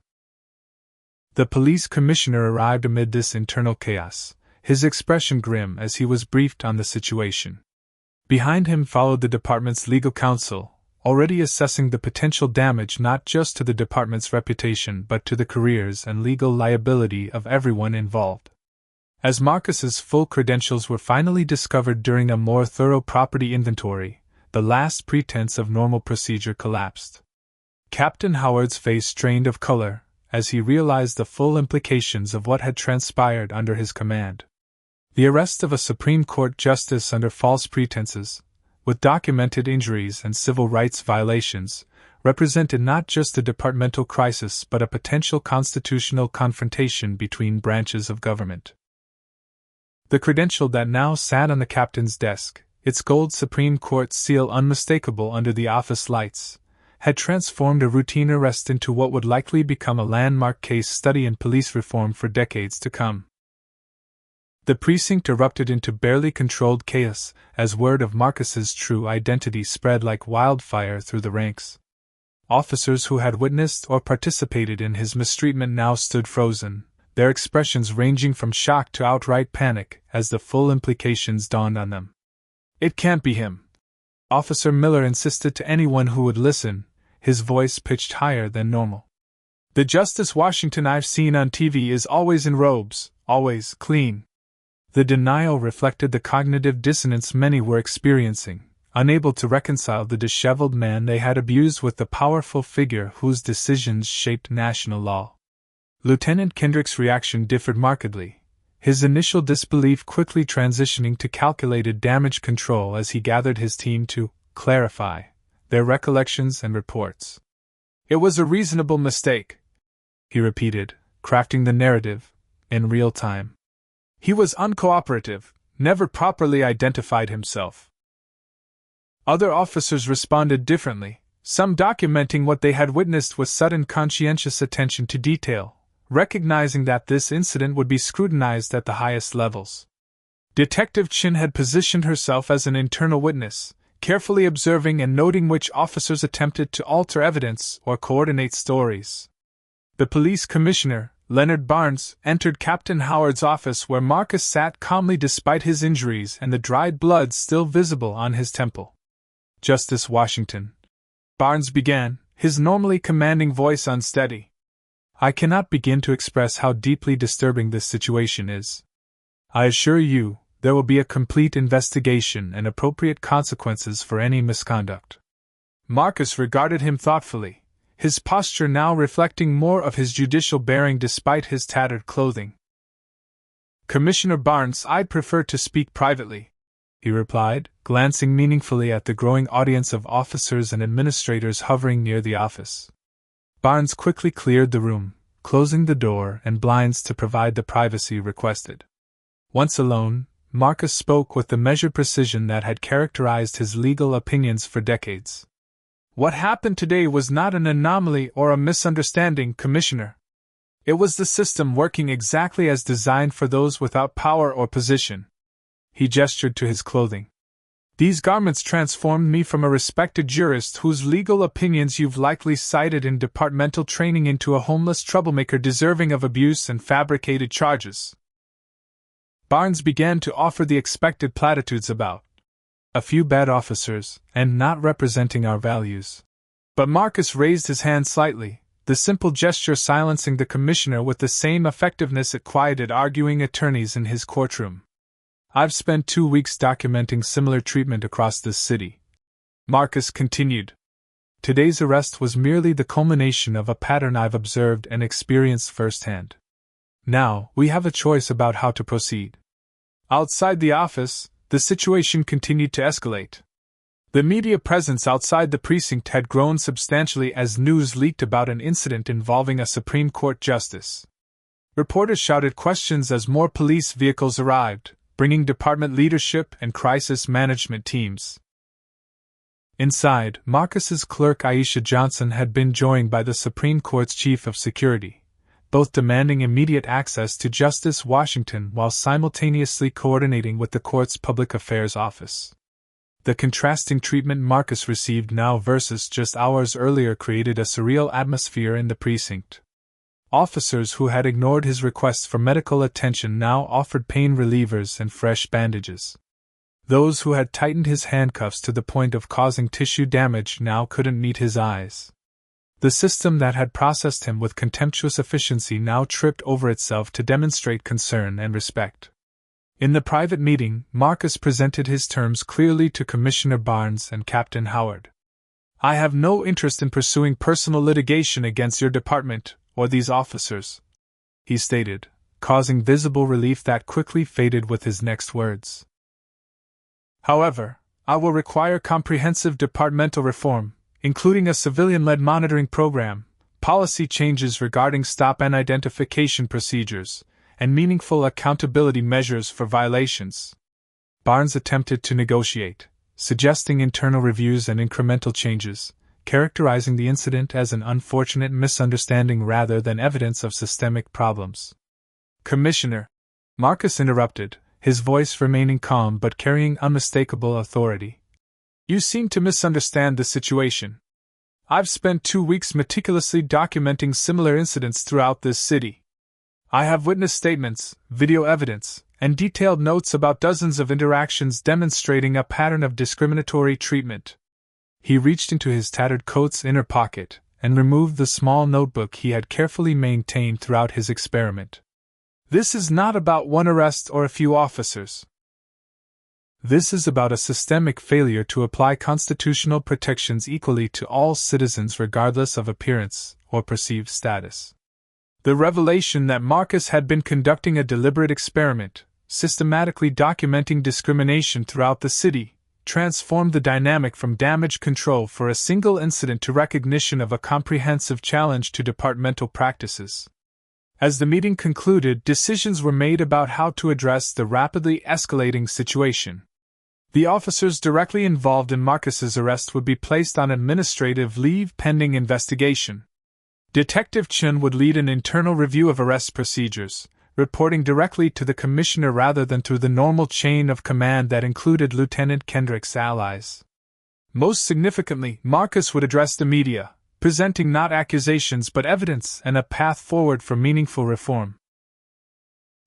The police commissioner arrived amid this internal chaos, his expression grim as he was briefed on the situation. Behind him followed the department's legal counsel, already assessing the potential damage not just to the department's reputation but to the careers and legal liability of everyone involved. As Marcus's full credentials were finally discovered during a more thorough property inventory, the last pretense of normal procedure collapsed. Captain Howard's face strained of color as he realized the full implications of what had transpired under his command. The arrest of a Supreme Court justice under false pretenses, with documented injuries and civil rights violations, represented not just a departmental crisis but a potential constitutional confrontation between branches of government. The credential that now sat on the captain's desk, its gold Supreme Court seal unmistakable under the office lights, had transformed a routine arrest into what would likely become a landmark case study in police reform for decades to come. The precinct erupted into barely controlled chaos as word of Marcus's true identity spread like wildfire through the ranks. Officers who had witnessed or participated in his mistreatment now stood frozen, their expressions ranging from shock to outright panic as the full implications dawned on them. "It can't be him," Officer Miller insisted to anyone who would listen, his voice pitched higher than normal. "The Justice Washington I've seen on TV is always in robes, always clean." The denial reflected the cognitive dissonance many were experiencing, unable to reconcile the disheveled man they had abused with the powerful figure whose decisions shaped national law. Lieutenant Kendrick's reaction differed markedly, his initial disbelief quickly transitioning to calculated damage control as he gathered his team to clarify their recollections and reports. "It was a reasonable mistake," he repeated, crafting the narrative in real time. "He was uncooperative, never properly identified himself." Other officers responded differently, some documenting what they had witnessed with sudden conscientious attention to detail, recognizing that this incident would be scrutinized at the highest levels. Detective Chin had positioned herself as an internal witness, carefully observing and noting which officers attempted to alter evidence or coordinate stories. The police commissioner, Leonard Barnes, entered Captain Howard's office where Marcus sat calmly despite his injuries and the dried blood still visible on his temple. "Justice Washington," Barnes began, his normally commanding voice unsteady, "I cannot begin to express how deeply disturbing this situation is. I assure you, there will be a complete investigation and appropriate consequences for any misconduct." Marcus regarded him thoughtfully, his posture now reflecting more of his judicial bearing despite his tattered clothing. "Commissioner Barnes, I'd prefer to speak privately," he replied, glancing meaningfully at the growing audience of officers and administrators hovering near the office. Barnes quickly cleared the room, closing the door and blinds to provide the privacy requested. Once alone, Marcus spoke with the measured precision that had characterized his legal opinions for decades. "What happened today was not an anomaly or a misunderstanding, Commissioner. It was the system working exactly as designed for those without power or position. He gestured to his clothing. These garments transformed me from a respected jurist whose legal opinions you've likely cited in departmental training into a homeless troublemaker deserving of abuse and fabricated charges. Barnes began to offer the expected platitudes about a few bad officers and not representing our values. But Marcus raised his hand slightly, the simple gesture silencing the commissioner with the same effectiveness it quieted arguing attorneys in his courtroom. I've spent 2 weeks documenting similar treatment across this city. Marcus continued. Today's arrest was merely the culmination of a pattern I've observed and experienced firsthand. Now, we have a choice about how to proceed. Outside the office, the situation continued to escalate. The media presence outside the precinct had grown substantially as news leaked about an incident involving a Supreme Court justice. Reporters shouted questions as more police vehicles arrived, bringing department leadership and crisis management teams. Inside, Marcus's clerk Aisha Johnson had been joined by the Supreme Court's chief of security, both demanding immediate access to Justice Washington while simultaneously coordinating with the court's public affairs office. The contrasting treatment Marcus received now versus just hours earlier created a surreal atmosphere in the precinct. Officers who had ignored his requests for medical attention now offered pain relievers and fresh bandages. Those who had tightened his handcuffs to the point of causing tissue damage now couldn't meet his eyes. The system that had processed him with contemptuous efficiency now tripped over itself to demonstrate concern and respect. In the private meeting, Marcus presented his terms clearly to Commissioner Barnes and Captain Howard. I have no interest in pursuing personal litigation against your department or these officers, he stated, causing visible relief that quickly faded with his next words. However, I will require comprehensive departmental reform, including a civilian-led monitoring program, policy changes regarding stop and identification procedures, and meaningful accountability measures for violations. Barnes attempted to negotiate, suggesting internal reviews and incremental changes, characterizing the incident as an unfortunate misunderstanding rather than evidence of systemic problems. Commissioner, Marcus interrupted, his voice remaining calm but carrying unmistakable authority. You seem to misunderstand the situation. I've spent 2 weeks meticulously documenting similar incidents throughout this city. I have witness statements, video evidence, and detailed notes about dozens of interactions demonstrating a pattern of discriminatory treatment. He reached into his tattered coat's inner pocket and removed the small notebook he had carefully maintained throughout his experiment. This is not about one arrest or a few officers. This is about a systemic failure to apply constitutional protections equally to all citizens regardless of appearance or perceived status. The revelation that Marcus had been conducting a deliberate experiment, systematically documenting discrimination throughout the city, transformed the dynamic from damage control for a single incident to recognition of a comprehensive challenge to departmental practices. As the meeting concluded, decisions were made about how to address the rapidly escalating situation. The officers directly involved in Marcus's arrest would be placed on administrative leave pending investigation. Detective Chen would lead an internal review of arrest procedures, reporting directly to the commissioner rather than through the normal chain of command that included Lieutenant Kendrick's allies. Most significantly, Marcus would address the media, presenting not accusations but evidence and a path forward for meaningful reform.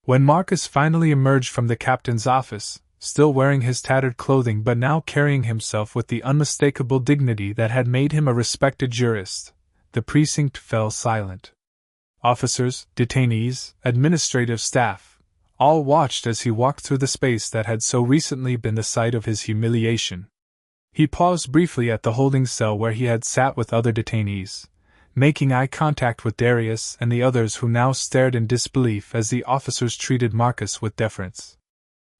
When Marcus finally emerged from the captain's office, still wearing his tattered clothing but now carrying himself with the unmistakable dignity that had made him a respected jurist, the precinct fell silent. Officers, detainees, administrative staff, all watched as he walked through the space that had so recently been the site of his humiliation. He paused briefly at the holding cell where he had sat with other detainees, making eye contact with Darius and the others who now stared in disbelief as the officers treated Marcus with deference.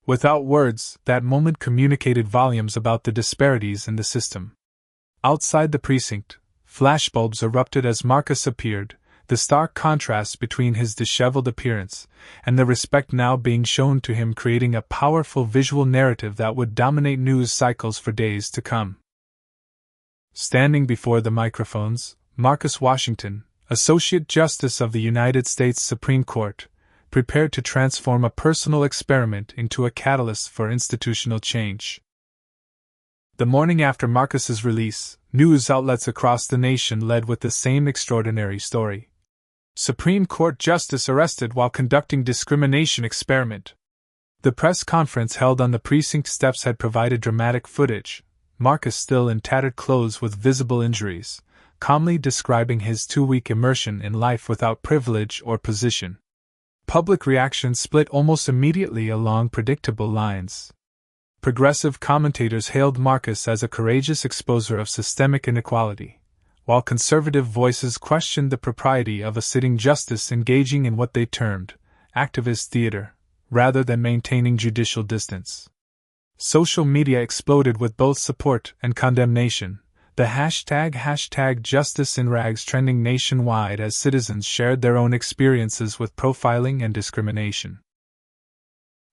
Without words, that moment communicated volumes about the disparities in the system. Outside the precinct, flashbulbs erupted as Marcus appeared, the stark contrast between his disheveled appearance and the respect now being shown to him creating a powerful visual narrative that would dominate news cycles for days to come. Standing before the microphones, Marcus Washington, Associate Justice of the United States Supreme Court, prepared to transform a personal experiment into a catalyst for institutional change. The morning after Marcus's release, news outlets across the nation led with the same extraordinary story. Supreme Court Justice arrested while conducting discrimination experiment. The press conference held on the precinct steps had provided dramatic footage, Marcus still in tattered clothes with visible injuries, calmly describing his 2-week immersion in life without privilege or position. Public reaction split almost immediately along predictable lines. Progressive commentators hailed Marcus as a courageous exposer of systemic inequality, while conservative voices questioned the propriety of a sitting justice engaging in what they termed activist theater, rather than maintaining judicial distance. Social media exploded with both support and condemnation, the hashtag #JusticeInRags trending nationwide as citizens shared their own experiences with profiling and discrimination.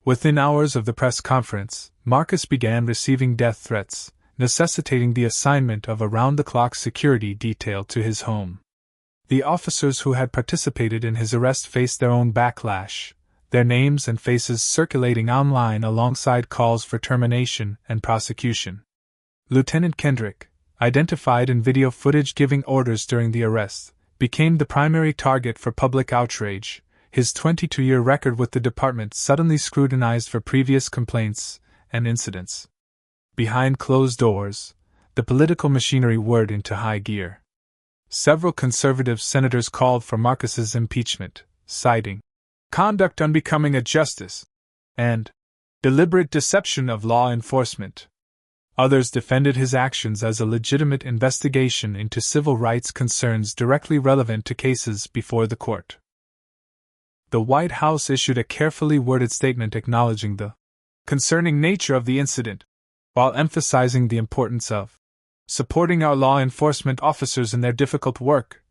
Within hours of the press conference, Marcus began receiving death threats, necessitating the assignment of a round-the-clock security detail to his home. The officers who had participated in his arrest faced their own backlash, their names and faces circulating online alongside calls for termination and prosecution. Lieutenant Kendrick, identified in video footage giving orders during the arrest, became the primary target for public outrage, his 22-year record with the department suddenly scrutinized for previous complaints and incidents. Behind closed doors, the political machinery whirred into high gear. Several conservative senators called for Marcus's impeachment, citing conduct unbecoming a justice and deliberate deception of law enforcement. Others defended his actions as a legitimate investigation into civil rights concerns directly relevant to cases before the court. The White House issued a carefully worded statement acknowledging the concerning nature of the incident, while emphasizing the importance of supporting our law enforcement officers in their difficult work,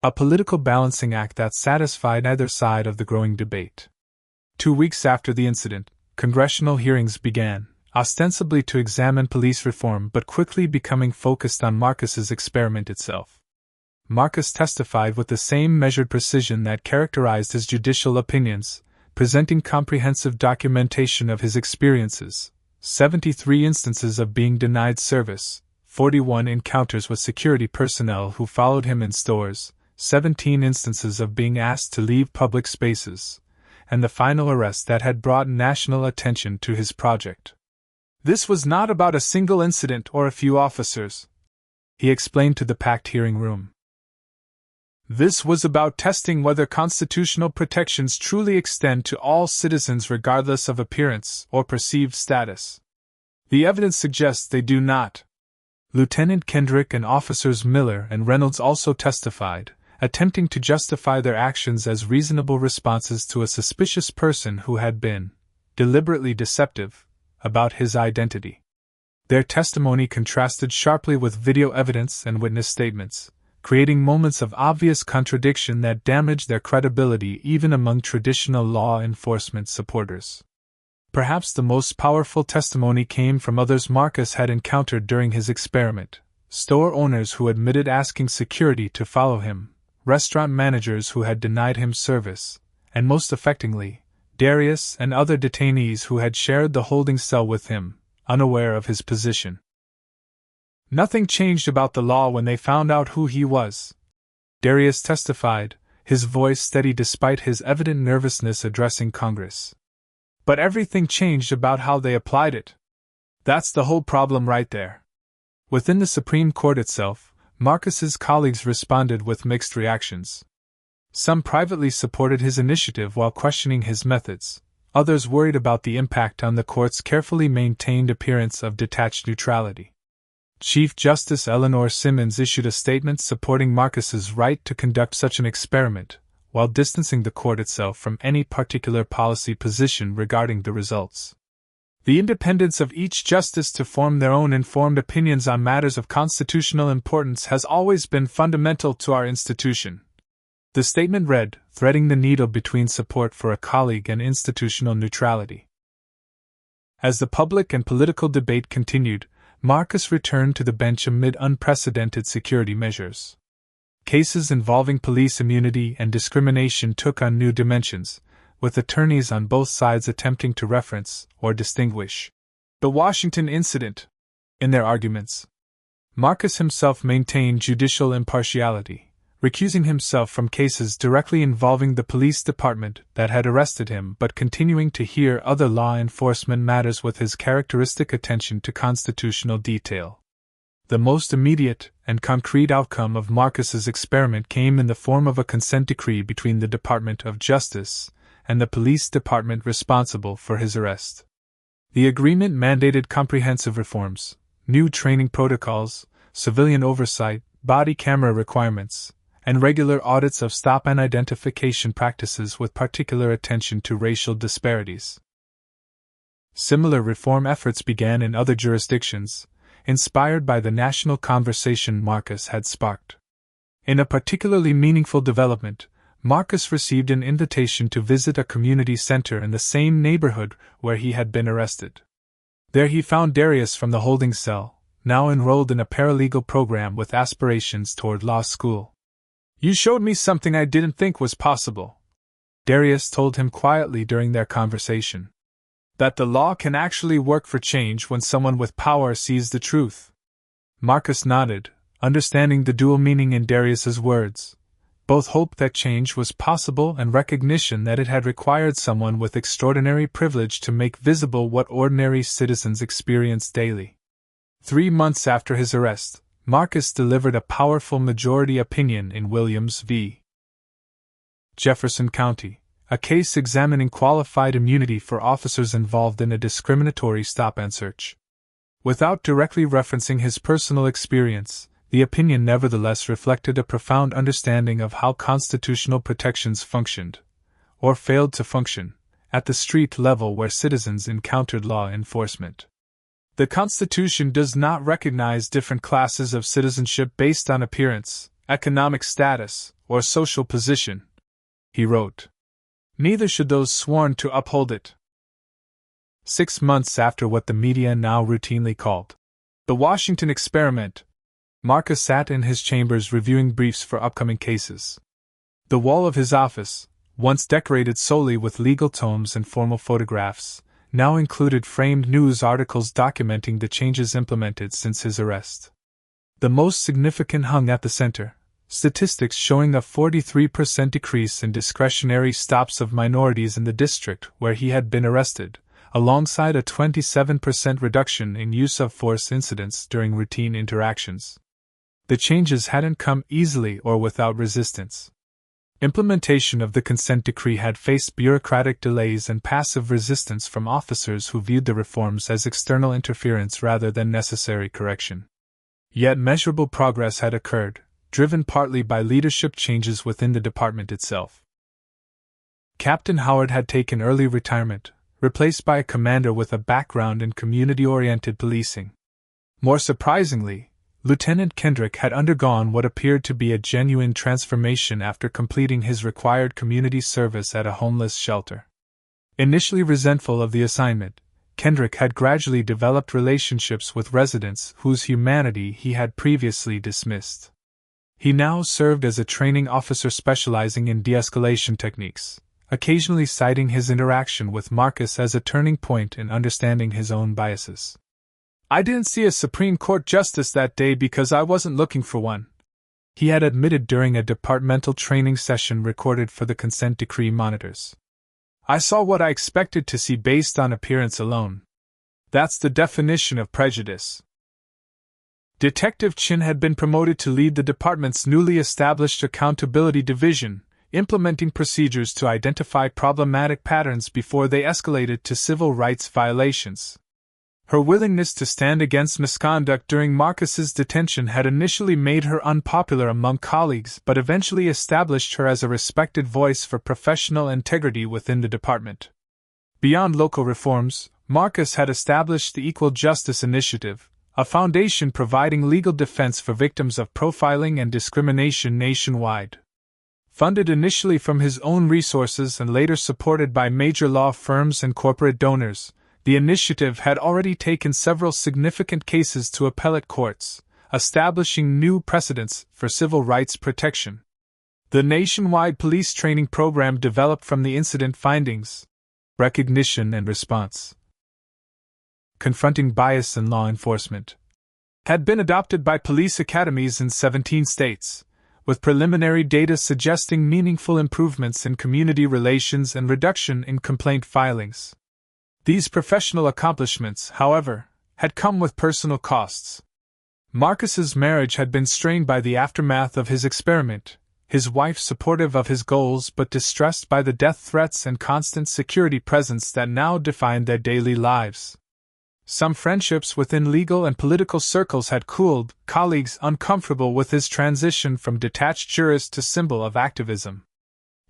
a political balancing act that satisfied neither side of the growing debate. 2 weeks after the incident, congressional hearings began, ostensibly to examine police reform but quickly becoming focused on Marcus's experiment itself. Marcus testified with the same measured precision that characterized his judicial opinions, presenting comprehensive documentation of his experiences, 73 instances of being denied service, 41 encounters with security personnel who followed him in stores, 17 instances of being asked to leave public spaces, and the final arrest that had brought national attention to his project. This was not about a single incident or a few officers, he explained to the packed hearing room. This was about testing whether constitutional protections truly extend to all citizens regardless of appearance or perceived status. The evidence suggests they do not. Lieutenant Kendrick and Officers Miller and Reynolds also testified, attempting to justify their actions as reasonable responses to a suspicious person who had been deliberately deceptive about his identity. Their testimony contrasted sharply with video evidence and witness statements, creating moments of obvious contradiction that damaged their credibility even among traditional law enforcement supporters. Perhaps the most powerful testimony came from others Marcus had encountered during his experiment: store owners who admitted asking security to follow him, restaurant managers who had denied him service, and most affectingly, Darius and other detainees who had shared the holding cell with him, unaware of his position. Nothing changed about the law when they found out who he was, Darius testified, his voice steady despite his evident nervousness addressing Congress. But everything changed about how they applied it. That's the whole problem right there. Within the Supreme Court itself, Marcus's colleagues responded with mixed reactions. Some privately supported his initiative while questioning his methods, others worried about the impact on the court's carefully maintained appearance of detached neutrality. Chief Justice Eleanor Simmons issued a statement supporting Marcus's right to conduct such an experiment, while distancing the court itself from any particular policy position regarding the results. The independence of each justice to form their own informed opinions on matters of constitutional importance has always been fundamental to our institution. The statement read, threading the needle between support for a colleague and institutional neutrality. As the public and political debate continued, Marcus returned to the bench amid unprecedented security measures. Cases involving police immunity and discrimination took on new dimensions, with attorneys on both sides attempting to reference or distinguish the Washington incident in their arguments. Marcus himself maintained judicial impartiality, recusing himself from cases directly involving the police department that had arrested him but continuing to hear other law enforcement matters with his characteristic attention to constitutional detail. The most immediate and concrete outcome of Marcus's experiment came in the form of a consent decree between the Department of Justice and the police department responsible for his arrest. The agreement mandated comprehensive reforms, new training protocols, civilian oversight, body camera requirements, and regular audits of stop and identification practices with particular attention to racial disparities. Similar reform efforts began in other jurisdictions, inspired by the national conversation Marcus had sparked. In a particularly meaningful development, Marcus received an invitation to visit a community center in the same neighborhood where he had been arrested. There he found Darius from the holding cell, now enrolled in a paralegal program with aspirations toward law school. "You showed me something I didn't think was possible," Darius told him quietly during their conversation. "That the law can actually work for change when someone with power sees the truth." Marcus nodded, understanding the dual meaning in Darius's words. Both hope that change was possible and recognition that it had required someone with extraordinary privilege to make visible what ordinary citizens experience daily. 3 months after his arrest, Marcus delivered a powerful majority opinion in Williams v. Jefferson County, a case examining qualified immunity for officers involved in a discriminatory stop and search. Without directly referencing his personal experience, the opinion nevertheless reflected a profound understanding of how constitutional protections functioned, or failed to function, at the street level where citizens encountered law enforcement. "The Constitution does not recognize different classes of citizenship based on appearance, economic status, or social position," he wrote. "Neither should those sworn to uphold it." 6 months after what the media now routinely called the Washington experiment, Marcus sat in his chambers reviewing briefs for upcoming cases. The wall of his office, once decorated solely with legal tomes and formal photographs, now included framed news articles documenting the changes implemented since his arrest. The most significant hung at the center, statistics showing a 43% decrease in discretionary stops of minorities in the district where he had been arrested, alongside a 27% reduction in use of force incidents during routine interactions. The changes hadn't come easily or without resistance. Implementation of the consent decree had faced bureaucratic delays and passive resistance from officers who viewed the reforms as external interference rather than necessary correction. Yet measurable progress had occurred, driven partly by leadership changes within the department itself. Captain Howard had taken early retirement, replaced by a commander with a background in community-oriented policing. More surprisingly, Lieutenant Kendrick had undergone what appeared to be a genuine transformation after completing his required community service at a homeless shelter. Initially resentful of the assignment, Kendrick had gradually developed relationships with residents whose humanity he had previously dismissed. He now served as a training officer specializing in de-escalation techniques, occasionally citing his interaction with Marcus as a turning point in understanding his own biases. "I didn't see a Supreme Court justice that day because I wasn't looking for one," he had admitted during a departmental training session recorded for the consent decree monitors. "I saw what I expected to see based on appearance alone. That's the definition of prejudice." Detective Chin had been promoted to lead the department's newly established accountability division, implementing procedures to identify problematic patterns before they escalated to civil rights violations. Her willingness to stand against misconduct during Marcus's detention had initially made her unpopular among colleagues but eventually established her as a respected voice for professional integrity within the department. Beyond local reforms, Marcus had established the Equal Justice Initiative, a foundation providing legal defense for victims of profiling and discrimination nationwide. Funded initially from his own resources and later supported by major law firms and corporate donors, the initiative had already taken several significant cases to appellate courts, establishing new precedents for civil rights protection. The nationwide police training program developed from the incident findings, recognition and response, confronting bias in law enforcement, had been adopted by police academies in 17 states, with preliminary data suggesting meaningful improvements in community relations and reduction in complaint filings. These professional accomplishments, however, had come with personal costs. Marcus's marriage had been strained by the aftermath of his experiment, his wife supportive of his goals but distressed by the death threats and constant security presence that now defined their daily lives. Some friendships within legal and political circles had cooled, colleagues uncomfortable with his transition from detached jurist to symbol of activism.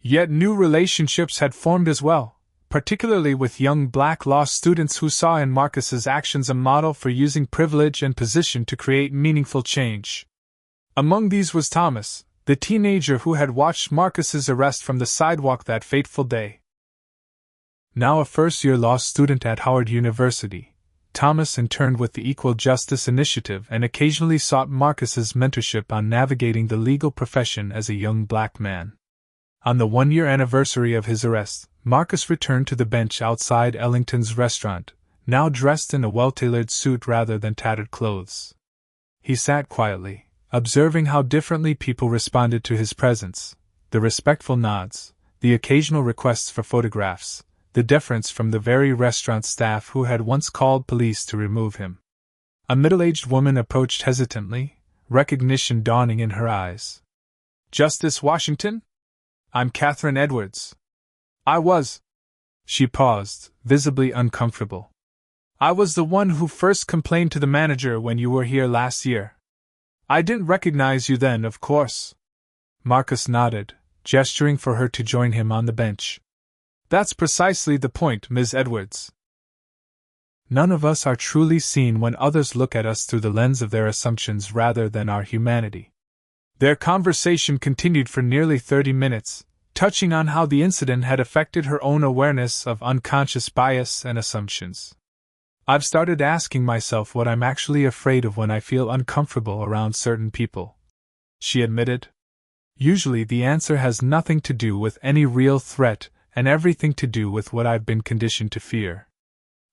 Yet new relationships had formed as well, particularly with young black law students who saw in Marcus's actions a model for using privilege and position to create meaningful change. Among these was Thomas, the teenager who had watched Marcus's arrest from the sidewalk that fateful day. Now a first-year law student at Howard University, Thomas interned with the Equal Justice Initiative and occasionally sought Marcus's mentorship on navigating the legal profession as a young black man. On the one-year anniversary of his arrest, Marcus returned to the bench outside Ellington's restaurant, now dressed in a well-tailored suit rather than tattered clothes. He sat quietly, observing how differently people responded to his presence, the respectful nods, the occasional requests for photographs, the deference from the very restaurant staff who had once called police to remove him. A middle-aged woman approached hesitantly, recognition dawning in her eyes. "Justice Washington? I'm Catherine Edwards." "I was." She paused, visibly uncomfortable. "I was the one who first complained to the manager when you were here last year." "I didn't recognize you then, of course." Marcus nodded, gesturing for her to join him on the bench. "That's precisely the point, Ms. Edwards. None of us are truly seen when others look at us through the lens of their assumptions rather than our humanity." Their conversation continued for nearly 30 minutes, touching on how the incident had affected her own awareness of unconscious bias and assumptions. "I've started asking myself what I'm actually afraid of when I feel uncomfortable around certain people," she admitted. "Usually the answer has nothing to do with any real threat and everything to do with what I've been conditioned to fear."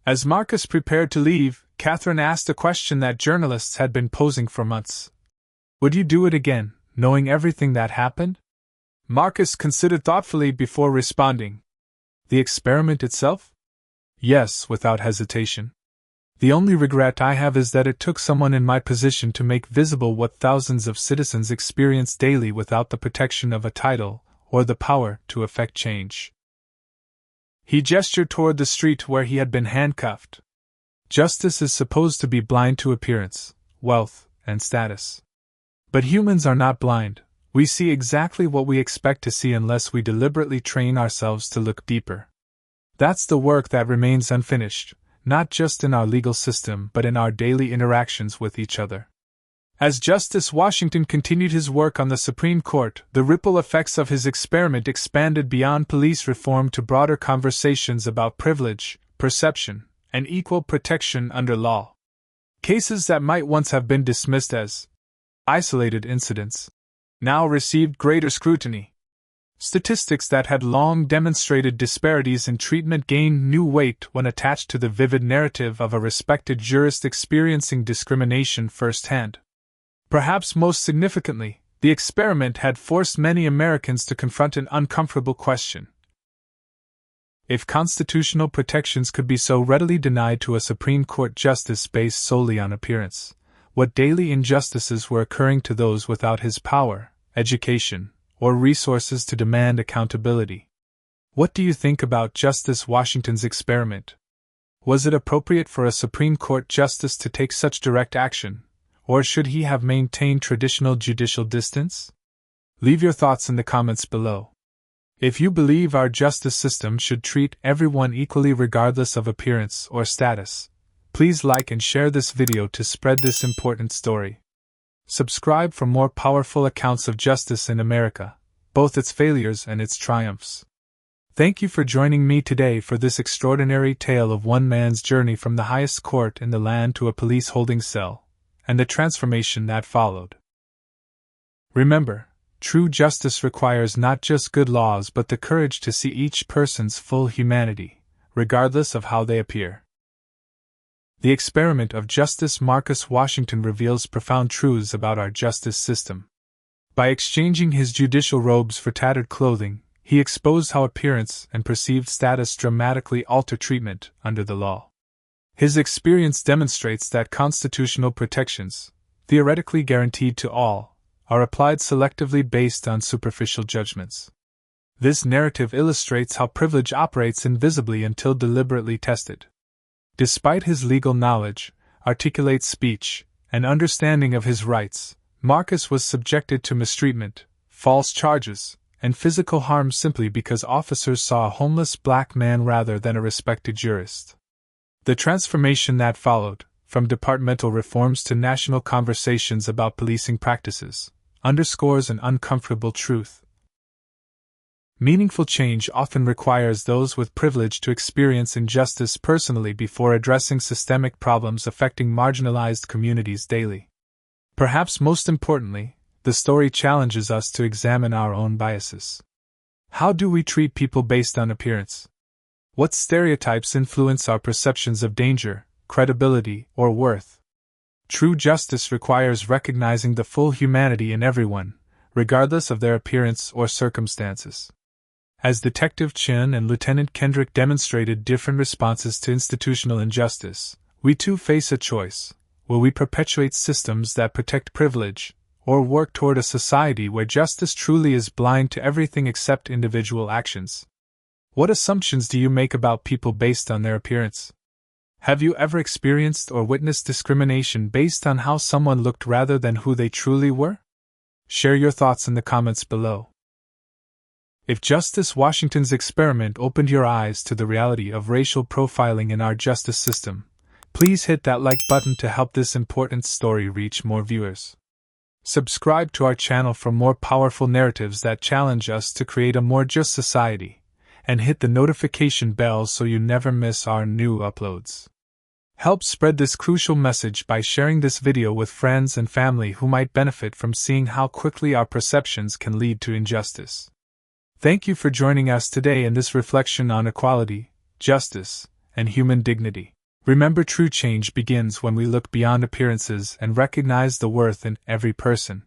As Marcus prepared to leave, Catherine asked a question that journalists had been posing for months. "Would you do it again, knowing everything that happened?" Marcus considered thoughtfully before responding. "The experiment itself? Yes, without hesitation. The only regret I have is that it took someone in my position to make visible what thousands of citizens experience daily without the protection of a title or the power to effect change." He gestured toward the street where he had been handcuffed. "Justice is supposed to be blind to appearance, wealth, and status. But humans are not blind. We see exactly what we expect to see unless we deliberately train ourselves to look deeper. That's the work that remains unfinished, not just in our legal system but in our daily interactions with each other." As Justice Washington continued his work on the Supreme Court, the ripple effects of his experiment expanded beyond police reform to broader conversations about privilege, perception, and equal protection under law. Cases that might once have been dismissed as isolated incidents now received greater scrutiny. Statistics that had long demonstrated disparities in treatment gained new weight when attached to the vivid narrative of a respected jurist experiencing discrimination firsthand. Perhaps most significantly, the experiment had forced many Americans to confront an uncomfortable question. If constitutional protections could be so readily denied to a Supreme Court justice based solely on appearance, what daily injustices were occurring to those without his power, education, or resources to demand accountability? What do you think about Justice Washington's experiment? Was it appropriate for a Supreme Court justice to take such direct action, or should he have maintained traditional judicial distance? Leave your thoughts in the comments below. If you believe our justice system should treat everyone equally regardless of appearance or status, please like and share this video to spread this important story. Subscribe for more powerful accounts of justice in America, both its failures and its triumphs. Thank you for joining me today for this extraordinary tale of one man's journey from the highest court in the land to a police holding cell, and the transformation that followed. Remember, true justice requires not just good laws but the courage to see each person's full humanity, regardless of how they appear. The experiment of Justice Marcus Washington reveals profound truths about our justice system. By exchanging his judicial robes for tattered clothing, he exposed how appearance and perceived status dramatically alter treatment under the law. His experience demonstrates that constitutional protections, theoretically guaranteed to all, are applied selectively based on superficial judgments. This narrative illustrates how privilege operates invisibly until deliberately tested. Despite his legal knowledge, articulate speech, and understanding of his rights, Marcus was subjected to mistreatment, false charges, and physical harm simply because officers saw a homeless black man rather than a respected jurist. The transformation that followed, from departmental reforms to national conversations about policing practices, underscores an uncomfortable truth. Meaningful change often requires those with privilege to experience injustice personally before addressing systemic problems affecting marginalized communities daily. Perhaps most importantly, the story challenges us to examine our own biases. How do we treat people based on appearance? What stereotypes influence our perceptions of danger, credibility, or worth? True justice requires recognizing the full humanity in everyone, regardless of their appearance or circumstances. As Detective Chin and Lieutenant Kendrick demonstrated different responses to institutional injustice, we too face a choice. Will we perpetuate systems that protect privilege, or work toward a society where justice truly is blind to everything except individual actions? What assumptions do you make about people based on their appearance? Have you ever experienced or witnessed discrimination based on how someone looked rather than who they truly were? Share your thoughts in the comments below. If Justice Washington's experiment opened your eyes to the reality of racial profiling in our justice system, please hit that like button to help this important story reach more viewers. Subscribe to our channel for more powerful narratives that challenge us to create a more just society, and hit the notification bell so you never miss our new uploads. Help spread this crucial message by sharing this video with friends and family who might benefit from seeing how quickly our perceptions can lead to injustice. Thank you for joining us today in this reflection on equality, justice, and human dignity. Remember, true change begins when we look beyond appearances and recognize the worth in every person.